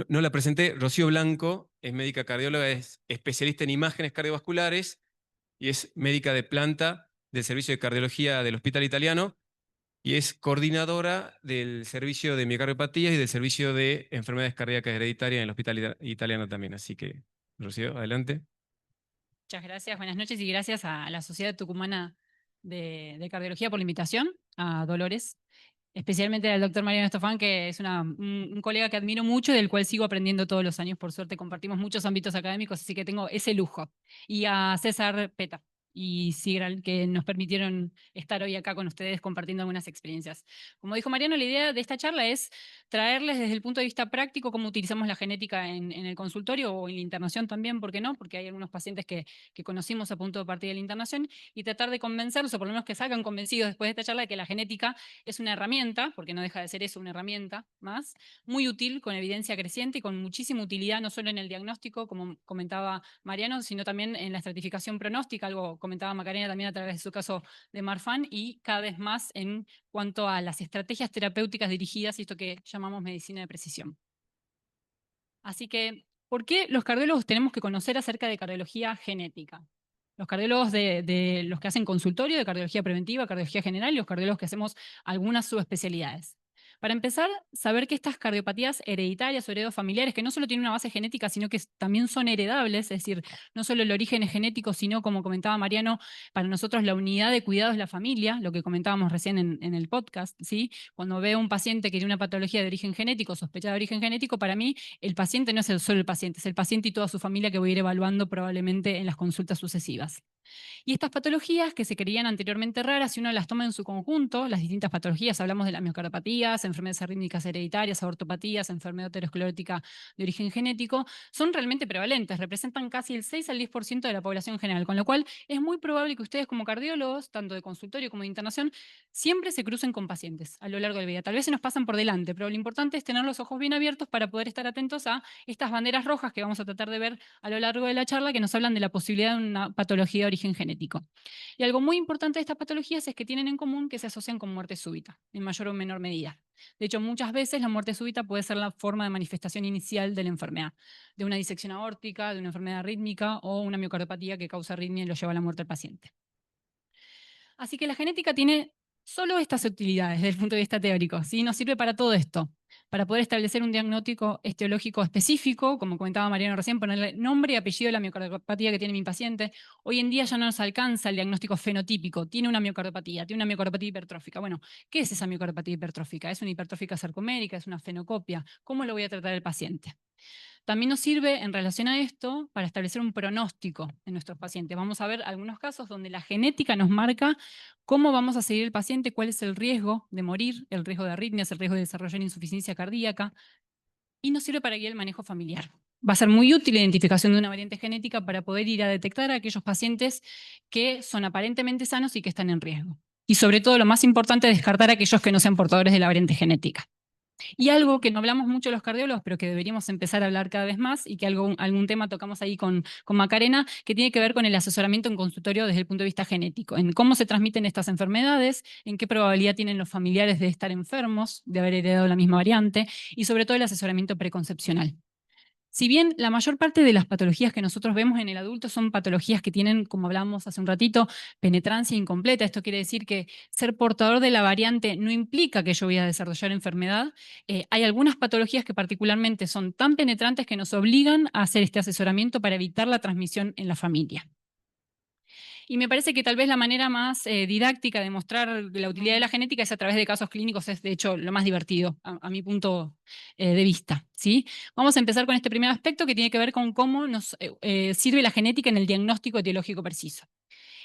No la presenté, Rocío Blanco es médica cardióloga, es especialista en imágenes cardiovasculares y es médica de planta del Servicio de Cardiología del Hospital Italiano y es coordinadora del Servicio de Miocardiopatías y del Servicio de Enfermedades Cardíacas Hereditarias en el Hospital Italiano también. Así que, Rocío, adelante. Muchas gracias, buenas noches y gracias a la Sociedad Tucumana de Cardiología por la invitación, a Dolores, especialmente al doctor Mariano Estofán, que es un colega que admiro mucho y del cual sigo aprendiendo todos los años. Por suerte compartimos muchos ámbitos académicos, así que tengo ese lujo. Y a César Peta y Sigral, que nos permitieron estar hoy acá con ustedes compartiendo algunas experiencias. Como dijo Mariano, la idea de esta charla es traerles desde el punto de vista práctico cómo utilizamos la genética en el consultorio o en la internación también, ¿por qué no? Porque hay algunos pacientes que conocimos a punto de partir de la internación y tratar de convencerlos, o por lo menos que salgan convencidos después de esta charla, de que la genética es una herramienta, porque no deja de ser eso, una herramienta más, muy útil, con evidencia creciente y con muchísima utilidad, no solo en el diagnóstico, como comentaba Mariano, sino también en la estratificación pronóstica, algo comentaba Macarena también a través de su caso de Marfan, y cada vez más en cuanto a las estrategias terapéuticas dirigidas y esto que llamamos medicina de precisión. Así que, ¿por qué los cardiólogos tenemos que conocer acerca de cardiología genética? Los cardiólogos de los que hacen consultorio de cardiología preventiva, cardiología general, y los cardiólogos que hacemos algunas subespecialidades. Para empezar, saber que estas cardiopatías hereditarias o heredofamiliares, que no solo tienen una base genética, sino que también son heredables, es decir, no solo el origen es genético, sino, como comentaba Mariano, para nosotros la unidad de cuidado es la familia, lo que comentábamos recién en el podcast, ¿sí? Cuando veo un paciente que tiene una patología de origen genético, sospechada de origen genético, para mí el paciente no es solo el paciente, es el paciente y toda su familia que voy a ir evaluando probablemente en las consultas sucesivas. Y estas patologías que se creían anteriormente raras, si uno las toma en su conjunto, las distintas patologías, hablamos de las miocardiopatías, enfermedades arrítmicas hereditarias, aortopatías, enfermedad aterosclerótica de origen genético, son realmente prevalentes, representan casi el 6 al 10% de la población general, con lo cual es muy probable que ustedes como cardiólogos, tanto de consultorio como de internación, siempre se crucen con pacientes a lo largo de la vida. Tal vez se nos pasan por delante, pero lo importante es tener los ojos bien abiertos para poder estar atentos a estas banderas rojas que vamos a tratar de ver a lo largo de la charla, que nos hablan de la posibilidad de una patología de origen genético. Y algo muy importante de estas patologías es que tienen en común que se asocian con muerte súbita, en mayor o menor medida. De hecho, muchas veces la muerte súbita puede ser la forma de manifestación inicial de la enfermedad, de una disección aórtica, de una enfermedad arrítmica o una miocardiopatía que causa arritmia y lo lleva a la muerte del paciente. Así que la genética tiene solo estas utilidades desde el punto de vista teórico, ¿sí? Nos sirve para todo esto, para poder establecer un diagnóstico etiológico específico, como comentaba Mariano recién, ponerle nombre y apellido a la miocardiopatía que tiene mi paciente. Hoy en día ya no nos alcanza el diagnóstico fenotípico, tiene una miocardopatía hipertrófica. Bueno, ¿qué es esa miocardopatía hipertrófica? ¿Es una hipertrófica sarcomérica? ¿Es una fenocopia? ¿Cómo lo voy a tratar el paciente? También nos sirve en relación a esto para establecer un pronóstico en nuestros pacientes. Vamos a ver algunos casos donde la genética nos marca cómo vamos a seguir el paciente, cuál es el riesgo de morir, el riesgo de arritmias, el riesgo de desarrollar insuficiencia cardíaca, y nos sirve para guiar el manejo familiar. Va a ser muy útil la identificación de una variante genética para poder ir a detectar a aquellos pacientes que son aparentemente sanos y que están en riesgo. Y sobre todo, lo más importante, descartar a aquellos que no sean portadores de la variante genética. Y algo que no hablamos mucho los cardiólogos, pero que deberíamos empezar a hablar cada vez más, y que algún tema tocamos ahí con Macarena, que tiene que ver con el asesoramiento en consultorio desde el punto de vista genético, en cómo se transmiten estas enfermedades, en qué probabilidad tienen los familiares de estar enfermos, de haber heredado la misma variante, y sobre todo el asesoramiento preconcepcional. Si bien la mayor parte de las patologías que nosotros vemos en el adulto son patologías que tienen, como hablábamos hace un ratito, penetrancia incompleta, esto quiere decir que ser portador de la variante no implica que yo voy a desarrollar enfermedad, hay algunas patologías que particularmente son tan penetrantes que nos obligan a hacer este asesoramiento para evitar la transmisión en la familia. Y me parece que tal vez la manera más didáctica de mostrar la utilidad de la genética es a través de casos clínicos, es de hecho lo más divertido, a mi punto de vista, ¿sí? Vamos a empezar con este primer aspecto que tiene que ver con cómo nos sirve la genética en el diagnóstico etiológico preciso.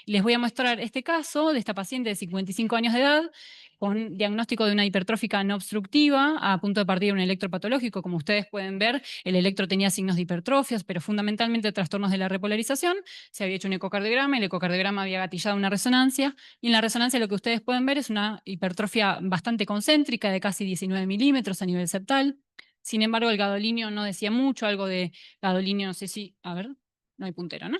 Les voy a mostrar este caso de esta paciente de 55 años de edad, con diagnóstico de una hipertrófica no obstructiva, a punto de partir de un electropatológico. Como ustedes pueden ver, el electro tenía signos de hipertrofias, pero fundamentalmente trastornos de la repolarización. Se había hecho un ecocardiograma, el ecocardiograma había gatillado una resonancia, y en la resonancia lo que ustedes pueden ver es una hipertrofia bastante concéntrica de casi 19 milímetros a nivel septal. Sin embargo, el gadolinio no decía mucho, algo de gadolinio, no sé si, a ver, no hay puntero, ¿no?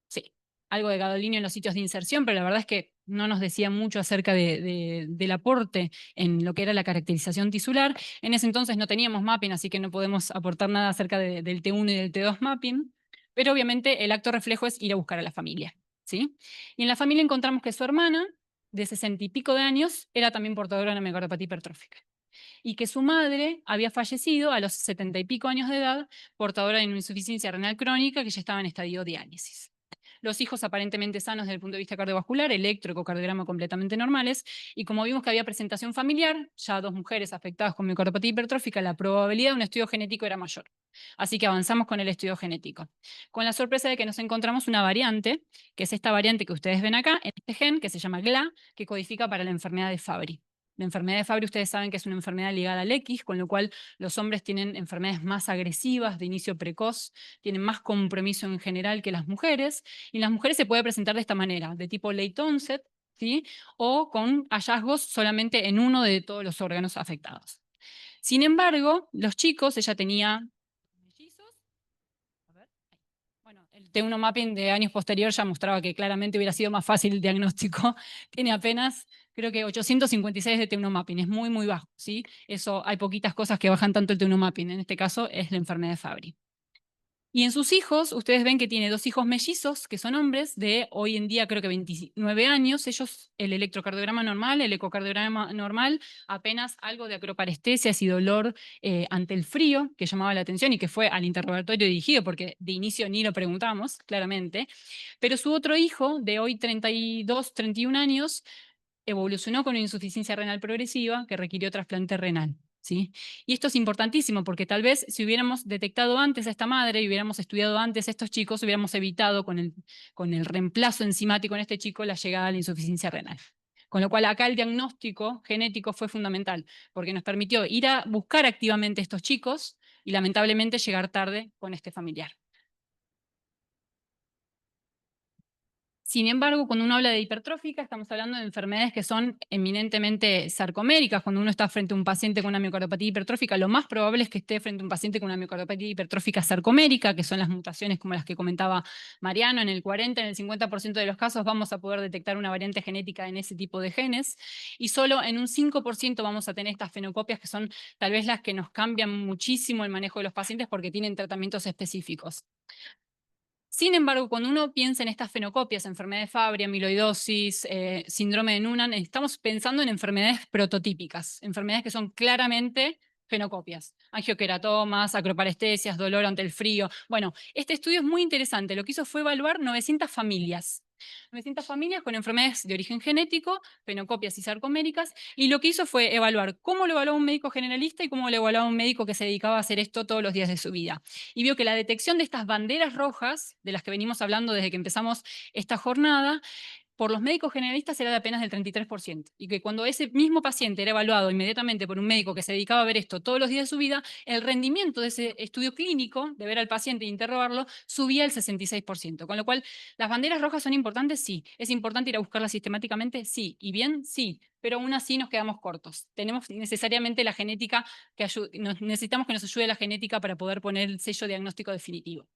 Sí, algo de gadolinio en los sitios de inserción, pero la verdad es que no nos decía mucho acerca del aporte en lo que era la caracterización tisular. En ese entonces no teníamos mapping, así que no podemos aportar nada acerca del T1 y del T2 mapping, pero obviamente el acto reflejo es ir a buscar a la familia, ¿sí? Y en la familia encontramos que su hermana, de 60 y pico de años, era también portadora de una miocardiopatía hipertrófica, y que su madre había fallecido a los 70 y pico años de edad, portadora de una insuficiencia renal crónica que ya estaba en estadio diálisis. Los hijos aparentemente sanos desde el punto de vista cardiovascular, electrocardiograma completamente normales, y como vimos que había presentación familiar, ya 2 mujeres afectadas con miocardiopatía hipertrófica, la probabilidad de un estudio genético era mayor. Así que avanzamos con el estudio genético, con la sorpresa de que nos encontramos una variante, que es esta variante que ustedes ven acá, en este gen, que se llama GLA, que codifica para la enfermedad de Fabry. La enfermedad de Fabry ustedes saben que es una enfermedad ligada al X, con lo cual los hombres tienen enfermedades más agresivas, de inicio precoz, tienen más compromiso en general que las mujeres, y en las mujeres se puede presentar de esta manera, de tipo late onset, ¿sí? O con hallazgos solamente en uno de todos los órganos afectados. Sin embargo, los chicos, ella tenía mellizos. A ver, ahí. Bueno, el T1 mapping de años posterior ya mostraba que claramente hubiera sido más fácil el diagnóstico. Tiene apenas, creo que 856 de T1 mapping, es muy, muy bajo, ¿sí? Eso, hay poquitas cosas que bajan tanto el T1 mapping, en este caso es la enfermedad de Fabry. Y en sus hijos, ustedes ven que tiene 2 hijos mellizos, que son hombres de hoy en día creo que 29 años. Ellos, el electrocardiograma normal, el ecocardiograma normal, apenas algo de acroparestesias y dolor ante el frío, que llamaba la atención y que fue al interrogatorio dirigido, porque de inicio ni lo preguntamos, claramente. Pero su otro hijo, de hoy 32, 31 años, evolucionó con una insuficiencia renal progresiva que requirió trasplante renal. ¿Sí? Y esto es importantísimo porque tal vez si hubiéramos detectado antes a esta madre y hubiéramos estudiado antes a estos chicos, hubiéramos evitado con el reemplazo enzimático en este chico la llegada a la insuficiencia renal. Con lo cual acá el diagnóstico genético fue fundamental porque nos permitió ir a buscar activamente a estos chicos y lamentablemente llegar tarde con este familiar. Sin embargo, cuando uno habla de hipertrófica, estamos hablando de enfermedades que son eminentemente sarcoméricas. Cuando uno está frente a un paciente con una miocardiopatía hipertrófica, lo más probable es que esté frente a un paciente con una miocardiopatía hipertrófica sarcomérica, que son las mutaciones como las que comentaba Mariano. En el 40, en el 50% de los casos vamos a poder detectar una variante genética en ese tipo de genes, y solo en un 5% vamos a tener estas fenocopias, que son tal vez las que nos cambian muchísimo el manejo de los pacientes porque tienen tratamientos específicos. Sin embargo, cuando uno piensa en estas fenocopias, enfermedad de Fabry, amiloidosis, síndrome de Noonan, estamos pensando en enfermedades prototípicas, enfermedades que son claramente fenocopias, angioqueratomas, acroparestesias, dolor ante el frío. Bueno, este estudio es muy interesante. Lo que hizo fue evaluar 900 familias. 900 familias con enfermedades de origen genético, fenocopias y sarcoméricas, y lo que hizo fue evaluar cómo lo evaluaba un médico generalista y cómo lo evaluaba un médico que se dedicaba a hacer esto todos los días de su vida. Y vio que la detección de estas banderas rojas, de las que venimos hablando desde que empezamos esta jornada, por los médicos generalistas era de apenas del 33%, y que cuando ese mismo paciente era evaluado inmediatamente por un médico que se dedicaba a ver esto todos los días de su vida, el rendimiento de ese estudio clínico, de ver al paciente e interrogarlo, subía el 66%. Con lo cual, ¿las banderas rojas son importantes? Sí. ¿Es importante ir a buscarlas sistemáticamente? Sí. ¿Y bien? Sí. Pero aún así nos quedamos cortos. Tenemos necesariamente la genética, necesitamos que nos ayude la genética para poder poner el sello diagnóstico definitivo.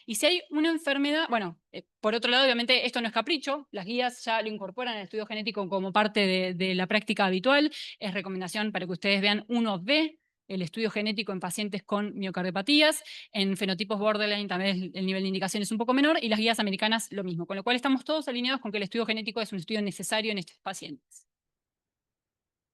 Y si hay una enfermedad, bueno, por otro lado, obviamente esto no es capricho, las guías ya lo incorporan en el estudio genético como parte de la práctica habitual. Es recomendación para que ustedes vean 1B, el estudio genético en pacientes con miocardiopatías. En fenotipos borderline también el nivel de indicación es un poco menor, y las guías americanas lo mismo, con lo cual estamos todos alineados con que el estudio genético es un estudio necesario en estos pacientes.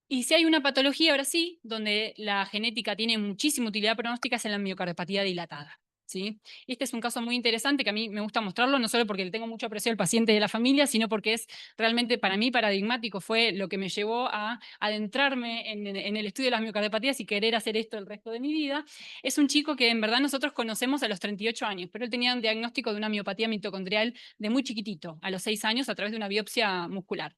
Y si hay una patología, ahora sí, donde la genética tiene muchísima utilidad pronóstica, es en la miocardiopatía dilatada. ¿sí? Este es un caso muy interesante que a mí me gusta mostrarlo, no solo porque le tengo mucho aprecio al paciente y a la familia, sino porque es realmente para mí paradigmático, fue lo que me llevó a adentrarme en el estudio de las miocardiopatías y querer hacer esto el resto de mi vida. Es un chico que en verdad nosotros conocemos a los 38 años, pero él tenía un diagnóstico de una miopatía mitocondrial de muy chiquitito, a los 6 años, a través de una biopsia muscular.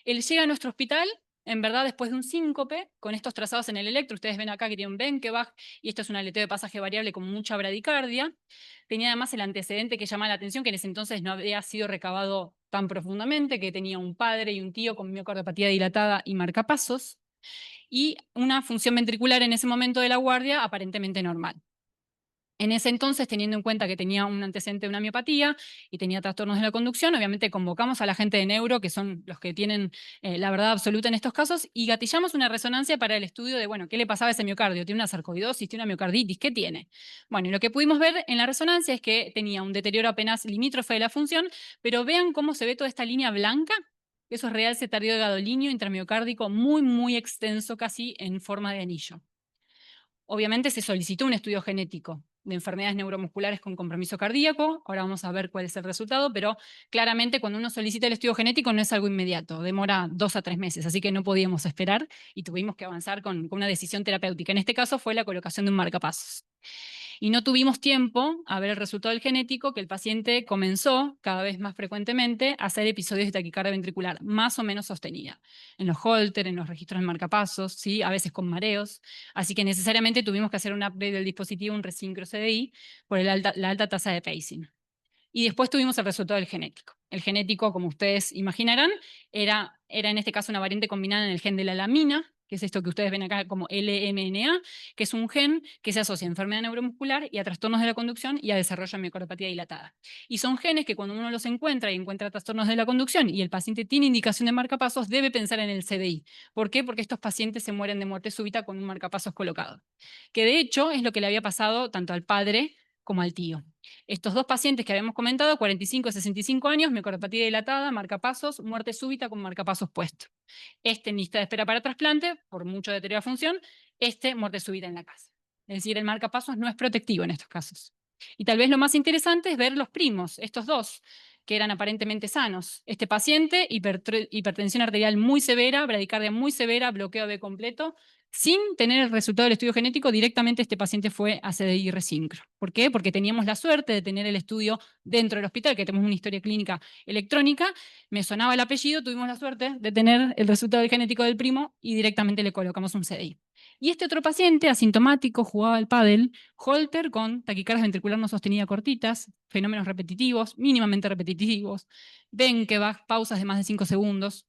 Él llega a nuestro hospital, en verdad, después de un síncope, con estos trazados en el electro. Ustedes ven acá que tiene un Benkebach, y esto es un aleteo de pasaje variable con mucha bradicardia. Tenía además el antecedente que llama la atención, que en ese entonces no había sido recabado tan profundamente, que tenía un padre y un tío con miocardiopatía dilatada y marcapasos, y una función ventricular en ese momento de la guardia aparentemente normal. En ese entonces, teniendo en cuenta que tenía un antecedente de una miopatía y tenía trastornos de la conducción, obviamente convocamos a la gente de neuro, que son los que tienen la verdad absoluta en estos casos, y gatillamos una resonancia para el estudio de, bueno, ¿qué le pasaba a ese miocardio? ¿Tiene una sarcoidosis? ¿Tiene una miocarditis? ¿Qué tiene? Bueno, y lo que pudimos ver en la resonancia es que tenía un deterioro apenas limítrofe de la función, pero vean cómo se ve toda esta línea blanca. Eso es realce tardío de gadolinio intramiocárdico muy, muy extenso, casi en forma de anillo. Obviamente se solicitó un estudio genético de enfermedades neuromusculares con compromiso cardíaco. Ahora vamos a ver cuál es el resultado, pero claramente cuando uno solicita el estudio genético no es algo inmediato, demora 2 a 3 meses, así que no podíamos esperar y tuvimos que avanzar con una decisión terapéutica. En este caso fue la colocación de un marcapasos. Y no tuvimos tiempo a ver el resultado del genético, que el paciente comenzó cada vez más frecuentemente a hacer episodios de taquicardia ventricular, más o menos sostenida, en los Holter, en los registros de marcapasos, ¿sí? A veces con mareos. Así que necesariamente tuvimos que hacer un upgrade del dispositivo, un resincro CDI, por la alta tasa de pacing. Y después tuvimos el resultado del genético. El genético, como ustedes imaginarán, era en este caso una variante combinada en el gen de la lamina, que es esto que ustedes ven acá como LMNA, que es un gen que se asocia a enfermedad neuromuscular y a trastornos de la conducción y a desarrollo de miocardopatía dilatada. Y son genes que cuando uno los encuentra y encuentra trastornos de la conducción y el paciente tiene indicación de marcapasos, debe pensar en el CDI. ¿Por qué? Porque estos pacientes se mueren de muerte súbita con un marcapasos colocado. Que de hecho es lo que le había pasado tanto al padre como al tío. Estos dos pacientes que habíamos comentado, 45 y 65 años, miocardopatía dilatada, marcapasos, muerte súbita con marcapasos puesto. En lista de espera para trasplante, por mucho deterioro de función, muerte súbita en la casa. Es decir, el marcapasos no es protectivo en estos casos. Y tal vez lo más interesante es ver los primos, estos dos, que eran aparentemente sanos. Este paciente, hipertensión arterial muy severa, bradicardia muy severa, bloqueo B completo, sin tener el resultado del estudio genético, directamente este paciente fue a CDI resincro. ¿Por qué? Porque teníamos la suerte de tener el estudio dentro del hospital, que tenemos una historia clínica electrónica, me sonaba el apellido, tuvimos la suerte de tener el resultado del genético del primo y directamente le colocamos un CDI. Y este otro paciente, asintomático, jugaba al pádel, Holter con taquicardia ventricular no sostenida cortitas, fenómenos repetitivos, mínimamente repetitivos, Benkebach, pausas de más de 5 segundos.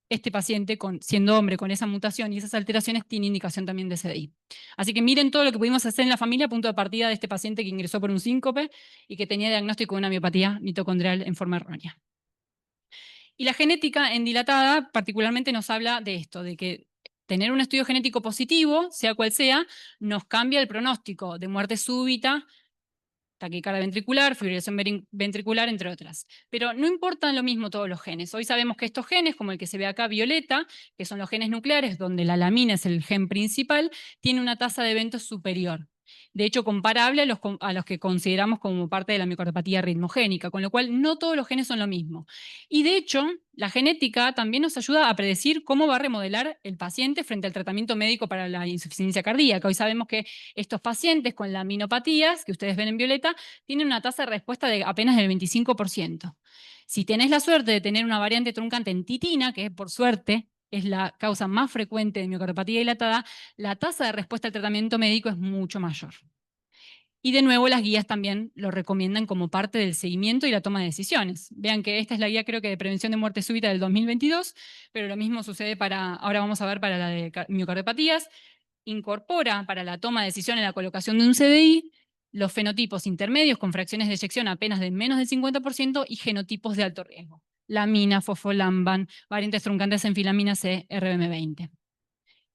Este paciente, siendo hombre con esa mutación y esas alteraciones, tiene indicación también de CDI. Así que miren todo lo que pudimos hacer en la familia, punto de partida de este paciente que ingresó por un síncope y que tenía diagnóstico de una miopatía mitocondrial en forma errónea. Y la genética en dilatada particularmente nos habla de esto, de que tener un estudio genético positivo, sea cual sea, nos cambia el pronóstico de muerte súbita, taquicardia ventricular, fibrilación ventricular, entre otras. Pero no importan lo mismo todos los genes. Hoy sabemos que estos genes, como el que se ve acá violeta, que son los genes nucleares, donde la lamina es el gen principal, tiene una tasa de eventos superior. De hecho, comparable a los que consideramos como parte de la miocardopatía ritmogénica, con lo cual no todos los genes son lo mismo. Y de hecho, la genética también nos ayuda a predecir cómo va a remodelar el paciente frente al tratamiento médico para la insuficiencia cardíaca. Hoy sabemos que estos pacientes con laminopatías, que ustedes ven en violeta, tienen una tasa de respuesta de apenas del 25%. Si tenés la suerte de tener una variante truncante en titina, que por suerte es la causa más frecuente de miocardopatía dilatada, la tasa de respuesta al tratamiento médico es mucho mayor. Y de nuevo las guías también lo recomiendan como parte del seguimiento y la toma de decisiones. Vean que esta es la guía creo que de prevención de muerte súbita del 2022, pero lo mismo sucede ahora vamos a ver para la de miocardiopatías, incorpora para la toma de decisión en la colocación de un CDI los fenotipos intermedios con fracciones de eyección apenas de menos del 50% y genotipos de alto riesgo. Lamina, fosfolamban, variantes truncantes en filamina C, RBM20.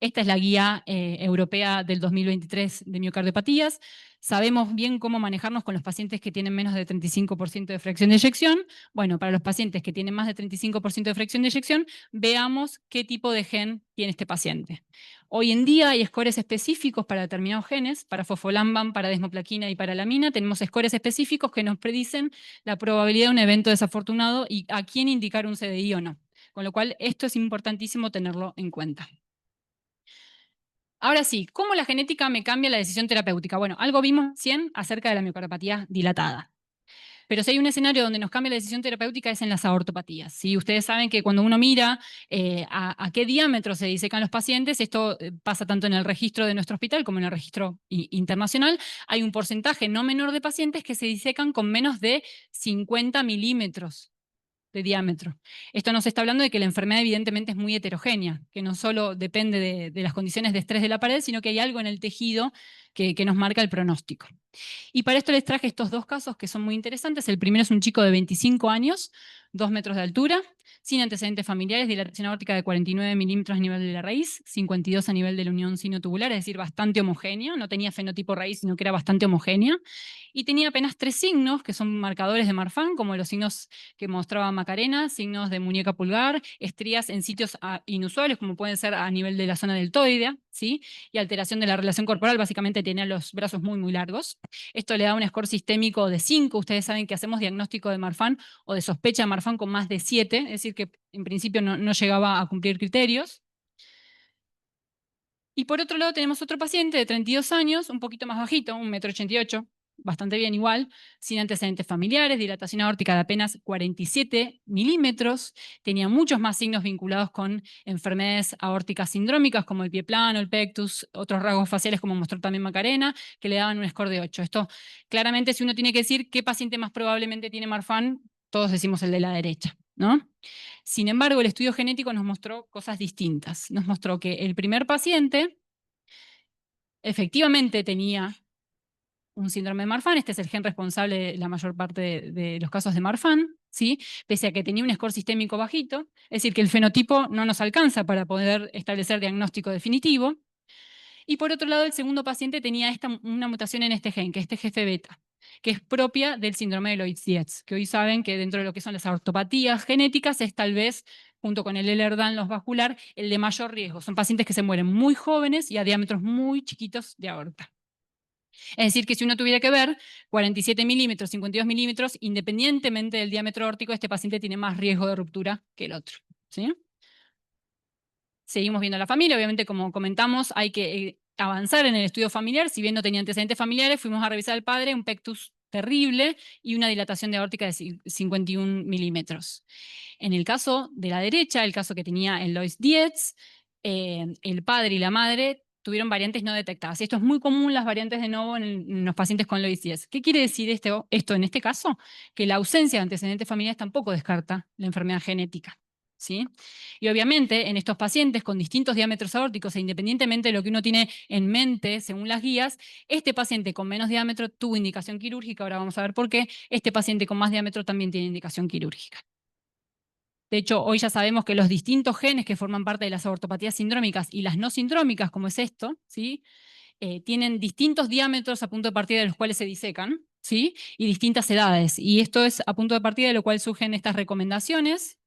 Esta es la guía europea del 2023 de miocardiopatías. Sabemos bien cómo manejarnos con los pacientes que tienen menos de 35% de fracción de eyección. Bueno, para los pacientes que tienen más de 35% de fracción de eyección, veamos qué tipo de gen tiene este paciente. Hoy en día hay scores específicos para determinados genes, para fosfolamban, para desmoplaquina y para lamina. Tenemos scores específicos que nos predicen la probabilidad de un evento desafortunado y a quién indicar un CDI o no. Con lo cual, esto es importantísimo tenerlo en cuenta. Ahora sí, ¿cómo la genética me cambia la decisión terapéutica? Bueno, algo vimos recién acerca de la miocardiopatía dilatada. Pero si hay un escenario donde nos cambia la decisión terapéutica es en las aortopatías. ¿Sí? Ustedes saben que cuando uno mira a qué diámetro se disecan los pacientes, esto pasa tanto en el registro de nuestro hospital como en el registro internacional, hay un porcentaje no menor de pacientes que se disecan con menos de 50 milímetros de diámetro. Esto nos está hablando de que la enfermedad evidentemente es muy heterogénea, que no solo depende de las condiciones de estrés de la pared, sino que hay algo en el tejido que nos marca el pronóstico. Y para esto les traje estos dos casos que son muy interesantes. El primero es un chico de 25 años, 2 metros de altura, sin antecedentes familiares, dilatación aórtica de 49 milímetros a nivel de la raíz, 52 a nivel de la unión sinotubular, es decir, bastante homogénea, no tenía fenotipo raíz, sino que era bastante homogénea, y tenía apenas 3 signos, que son marcadores de Marfan, como los signos que mostraba Macarena, signos de muñeca pulgar, estrías en sitios inusuales, como pueden ser a nivel de la zona deltoidea, ¿sí? Y alteración de la relación corporal, básicamente tenía los brazos muy, muy largos. Esto le da un score sistémico de 5, ustedes saben que hacemos diagnóstico de Marfan o de sospecha de Marfan con más de 7, es decir, que en principio no llegaba a cumplir criterios. Y por otro lado tenemos otro paciente de 32 años, un poquito más bajito, 1,88 m, bastante bien igual, sin antecedentes familiares, dilatación aórtica de apenas 47 milímetros, tenía muchos más signos vinculados con enfermedades aórticas sindrómicas como el pie plano, el pectus, otros rasgos faciales como mostró también Macarena, que le daban un score de 8. Esto claramente, si uno tiene que decir qué paciente más probablemente tiene Marfan, todos decimos el de la derecha, ¿no? Sin embargo, el estudio genético nos mostró cosas distintas. Nos mostró que el primer paciente efectivamente tenía un síndrome de Marfan, este es el gen responsable de la mayor parte de los casos de Marfan, ¿sí? Pese a que tenía un score sistémico bajito, es decir, que el fenotipo no nos alcanza para poder establecer diagnóstico definitivo. Y por otro lado, el segundo paciente tenía una mutación en este gen, que es TGF-beta, que es propia del síndrome de Loeys-Dietz, que hoy saben que dentro de lo que son las ortopatías genéticas es tal vez, junto con el Ehlers-Danlos vascular, el de mayor riesgo. Son pacientes que se mueren muy jóvenes y a diámetros muy chiquitos de aorta. Es decir, que si uno tuviera que ver 47 milímetros, 52 milímetros, independientemente del diámetro aórtico, este paciente tiene más riesgo de ruptura que el otro, ¿sí? Seguimos viendo la familia, obviamente como comentamos hay que avanzar en el estudio familiar, si bien no tenía antecedentes familiares, fuimos a revisar al padre, un pectus terrible y una dilatación de aórtica de 51 milímetros. En el caso de la derecha, el caso que tenía el Loeys-Dietz, el padre y la madre tuvieron variantes no detectadas. Y esto es muy común, las variantes de novo en los pacientes con Loeys-Dietz. ¿Qué quiere decir esto en este caso? Que la ausencia de antecedentes familiares tampoco descarta la enfermedad genética, ¿sí? Y obviamente en estos pacientes con distintos diámetros aórticos e independientemente de lo que uno tiene en mente según las guías, este paciente con menos diámetro tuvo indicación quirúrgica, ahora vamos a ver por qué, este paciente con más diámetro también tiene indicación quirúrgica. De hecho, hoy ya sabemos que los distintos genes que forman parte de las aortopatías sindrómicas y las no sindrómicas, como es esto, ¿sí? Tienen distintos diámetros a punto de partida de los cuales se disecan, ¿sí? Y distintas edades. Y esto es a punto de partida de lo cual surgen estas recomendaciones.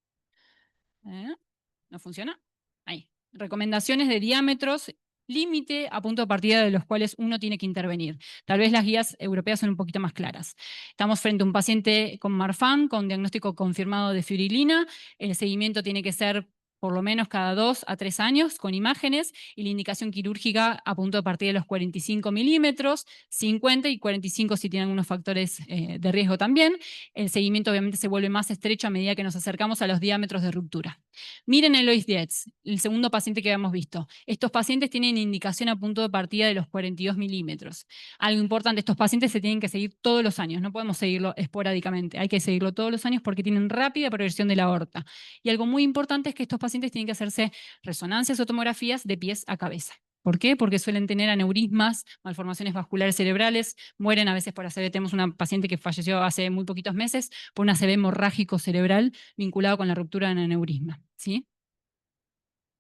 ¿No funciona? Ahí. Recomendaciones de diámetros límite a punto de partida de los cuales uno tiene que intervenir. Tal vez las guías europeas son un poquito más claras. Estamos frente a un paciente con Marfan, con diagnóstico confirmado de fibrilina. El seguimiento tiene que ser por lo menos cada 2 a 3 años, con imágenes, y la indicación quirúrgica a punto de partida de los 45 milímetros, 50 y 45 si tienen algunos factores de riesgo también. El seguimiento obviamente se vuelve más estrecho a medida que nos acercamos a los diámetros de ruptura. Miren el Loeys-Dietz, el segundo paciente que habíamos visto. Estos pacientes tienen indicación a punto de partida de los 42 milímetros. Algo importante, estos pacientes se tienen que seguir todos los años, no podemos seguirlo esporádicamente, hay que seguirlo todos los años porque tienen rápida progresión de la aorta. Y algo muy importante es que estos pacientes tienen que hacerse resonancias o tomografías de pies a cabeza. ¿Por qué? Porque suelen tener aneurismas, malformaciones vasculares cerebrales, mueren a veces por ACV. Tenemos una paciente que falleció hace muy poquitos meses por un ACV hemorrágico cerebral vinculado con la ruptura de un aneurisma, ¿sí?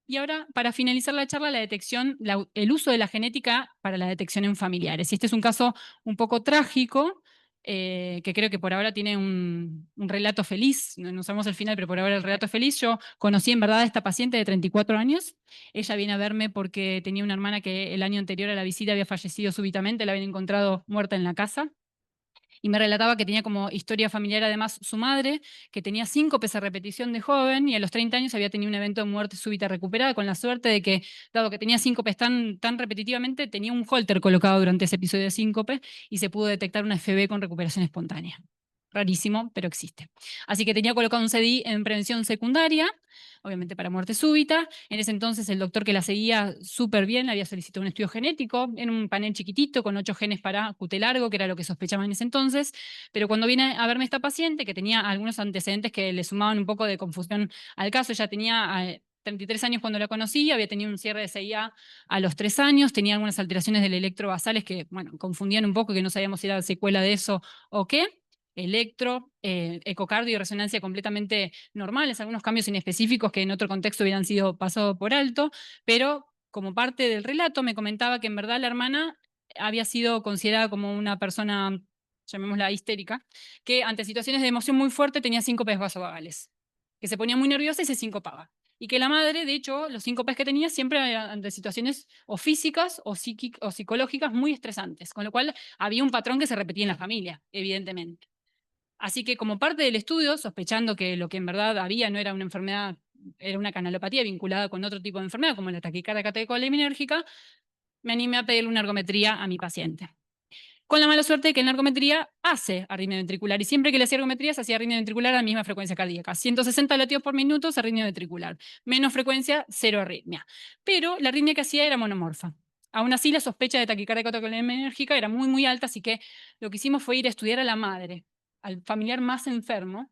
Y ahora, para finalizar la charla, la detección, el uso de la genética para la detección en familiares. Y este es un caso un poco trágico, que creo que por ahora tiene un relato feliz. No sabemos el final, pero por ahora el relato feliz. Yo conocí en verdad a esta paciente de 34 años. Ella viene a verme porque tenía una hermana que el año anterior a la visita había fallecido súbitamente, la habían encontrado muerta en la casa. Y me relataba que tenía como historia familiar además su madre, que tenía síncopes a repetición de joven y a los 30 años había tenido un evento de muerte súbita recuperada, con la suerte de que, dado que tenía síncopes tan repetitivamente, tenía un holter colocado durante ese episodio de síncope y se pudo detectar una FB con recuperación espontánea. Rarísimo, pero existe. Así que tenía colocado un CDI en prevención secundaria, obviamente para muerte súbita. En ese entonces el doctor que la seguía súper bien había solicitado un estudio genético en un panel chiquitito con 8 genes para QT largo, que era lo que sospechaba en ese entonces. Pero cuando viene a verme esta paciente, que tenía algunos antecedentes que le sumaban un poco de confusión al caso, ya tenía 33 años cuando la conocí, había tenido un cierre de CIA a los 3 años, tenía algunas alteraciones del electrobasales que, bueno, confundían un poco, que no sabíamos si era secuela de eso o qué. Ecocardio y resonancia completamente normales, algunos cambios inespecíficos que en otro contexto hubieran sido pasados por alto, pero como parte del relato me comentaba que en verdad la hermana había sido considerada como una persona, llamémosla histérica, que ante situaciones de emoción muy fuerte tenía síncopes vasovagales, que se ponía muy nerviosa y se sincopaba. Y que la madre, de hecho, los síncopes que tenía siempre eran ante situaciones o físicas o psicológicas muy estresantes, con lo cual había un patrón que se repetía en la familia, evidentemente. Así que como parte del estudio, sospechando que lo que en verdad había no era una enfermedad, era una canalopatía vinculada con otro tipo de enfermedad, como la taquicardia catecolinérgica, me animé a pedirle una ergometría a mi paciente. Con la mala suerte de que en la ergometría hace arritmia ventricular, y siempre que le hacía ergometría se hacía arritmia ventricular a la misma frecuencia cardíaca. 160 latidos por minuto es arritmia ventricular. Menos frecuencia, cero arritmia. Pero la arritmia que hacía era monomorfa. Aún así, la sospecha de taquicardia catecolinérgica era muy, muy alta, así que lo que hicimos fue ir a estudiar a la madre, al familiar más enfermo,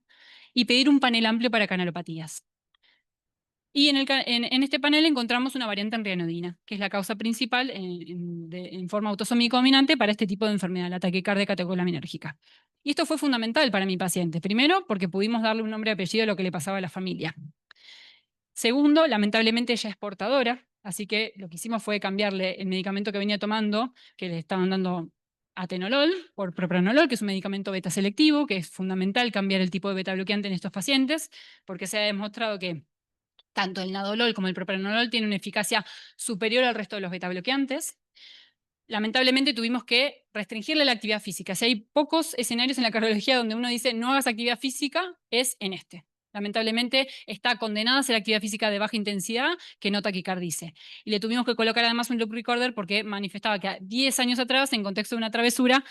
y pedir un panel amplio para canalopatías. Y en este panel encontramos una variante en rianodina, que es la causa principal en forma autosómico dominante para este tipo de enfermedad, la taquicardia catecolinérgica. Y esto fue fundamental para mi paciente. Primero, porque pudimos darle un nombre y apellido a lo que le pasaba a la familia. Segundo, lamentablemente ella es portadora, así que lo que hicimos fue cambiarle el medicamento que venía tomando, que le estaban dando atenolol por propranolol, que es un medicamento beta selectivo, que es fundamental cambiar el tipo de beta bloqueante en estos pacientes, porque se ha demostrado que tanto el nadolol como el propranolol tienen una eficacia superior al resto de los beta bloqueantes. Lamentablemente tuvimos que restringirle la actividad física. Si hay pocos escenarios en la cardiología donde uno dice no hagas actividad física, es en este. Lamentablemente está condenada a ser actividad física de baja intensidad que no taquicardice. Y le tuvimos que colocar además un loop recorder porque manifestaba que 10 años atrás, en contexto de una travesura,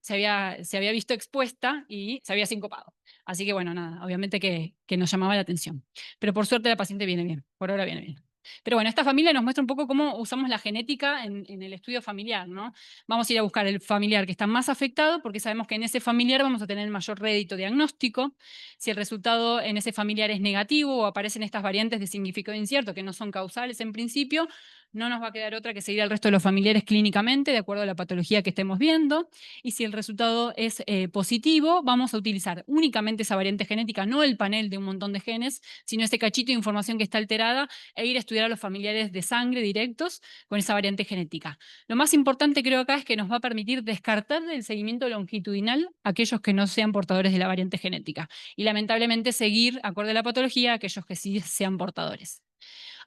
se había visto expuesta y se había sincopado. Así que bueno, nada, obviamente que nos llamaba la atención. Pero por suerte la paciente viene bien, por ahora viene bien. Pero bueno, esta familia nos muestra un poco cómo usamos la genética en el estudio familiar, ¿no? Vamos a ir a buscar el familiar que está más afectado porque sabemos que en ese familiar vamos a tener el mayor rédito diagnóstico. Si el resultado en ese familiar es negativo o aparecen estas variantes de significado incierto que no son causales en principio, no nos va a quedar otra que seguir al resto de los familiares clínicamente, de acuerdo a la patología que estemos viendo. Y si el resultado es positivo, vamos a utilizar únicamente esa variante genética, no el panel de un montón de genes, sino ese cachito de información que está alterada, e ir a estudiar a los familiares de sangre directos con esa variante genética. Lo más importante creo acá es que nos va a permitir descartar del seguimiento longitudinal aquellos que no sean portadores de la variante genética. Y lamentablemente seguir, acorde a la patología, aquellos que sí sean portadores.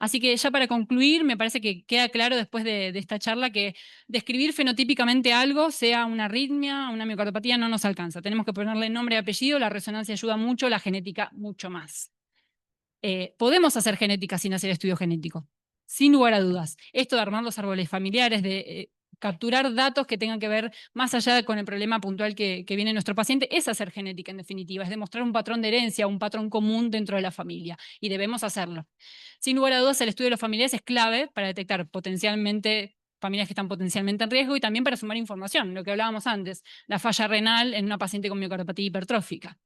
Así que ya para concluir, me parece que queda claro después de esta charla que describir fenotípicamente algo, sea una arritmia, una miocardopatía, no nos alcanza. Tenemos que ponerle nombre y apellido, la resonancia ayuda mucho, la genética mucho más. Podemos hacer genética sin hacer estudio genético, sin lugar a dudas. Esto de armar los árboles familiares, de capturar datos que tengan que ver más allá con el problema puntual que viene nuestro paciente, es hacer genética en definitiva, es demostrar un patrón de herencia, un patrón común dentro de la familia, y debemos hacerlo. Sin lugar a dudas, el estudio de los familiares es clave para detectar potencialmente familias que están potencialmente en riesgo y también para sumar información, lo que hablábamos antes, la falla renal en una paciente con miocardopatía hipertrófica.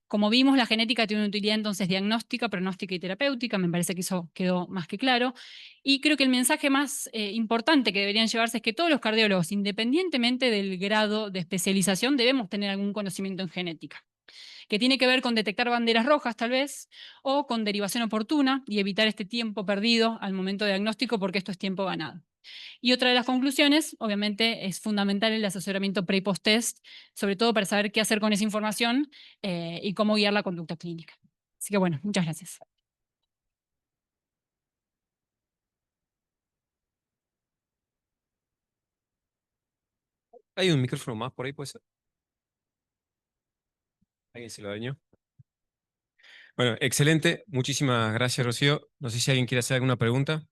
Como vimos, la genética tiene una utilidad entonces diagnóstica, pronóstica y terapéutica, me parece que eso quedó más que claro. Y creo que el mensaje más importante que deberían llevarse es que todos los cardiólogos, independientemente del grado de especialización, debemos tener algún conocimiento en genética. que tiene que ver con detectar banderas rojas tal vez, o con derivación oportuna y evitar este tiempo perdido al momento de diagnóstico porque esto es tiempo ganado. Y otra de las conclusiones, obviamente, es fundamental el asesoramiento pre y post-test, sobre todo para saber qué hacer con esa información y cómo guiar la conducta clínica. Así que bueno, muchas gracias. ¿Hay un micrófono más por ahí, puede ser? ¿Alguien se lo dañó? Bueno, excelente. Muchísimas gracias, Rocío. No sé si alguien quiere hacer alguna pregunta.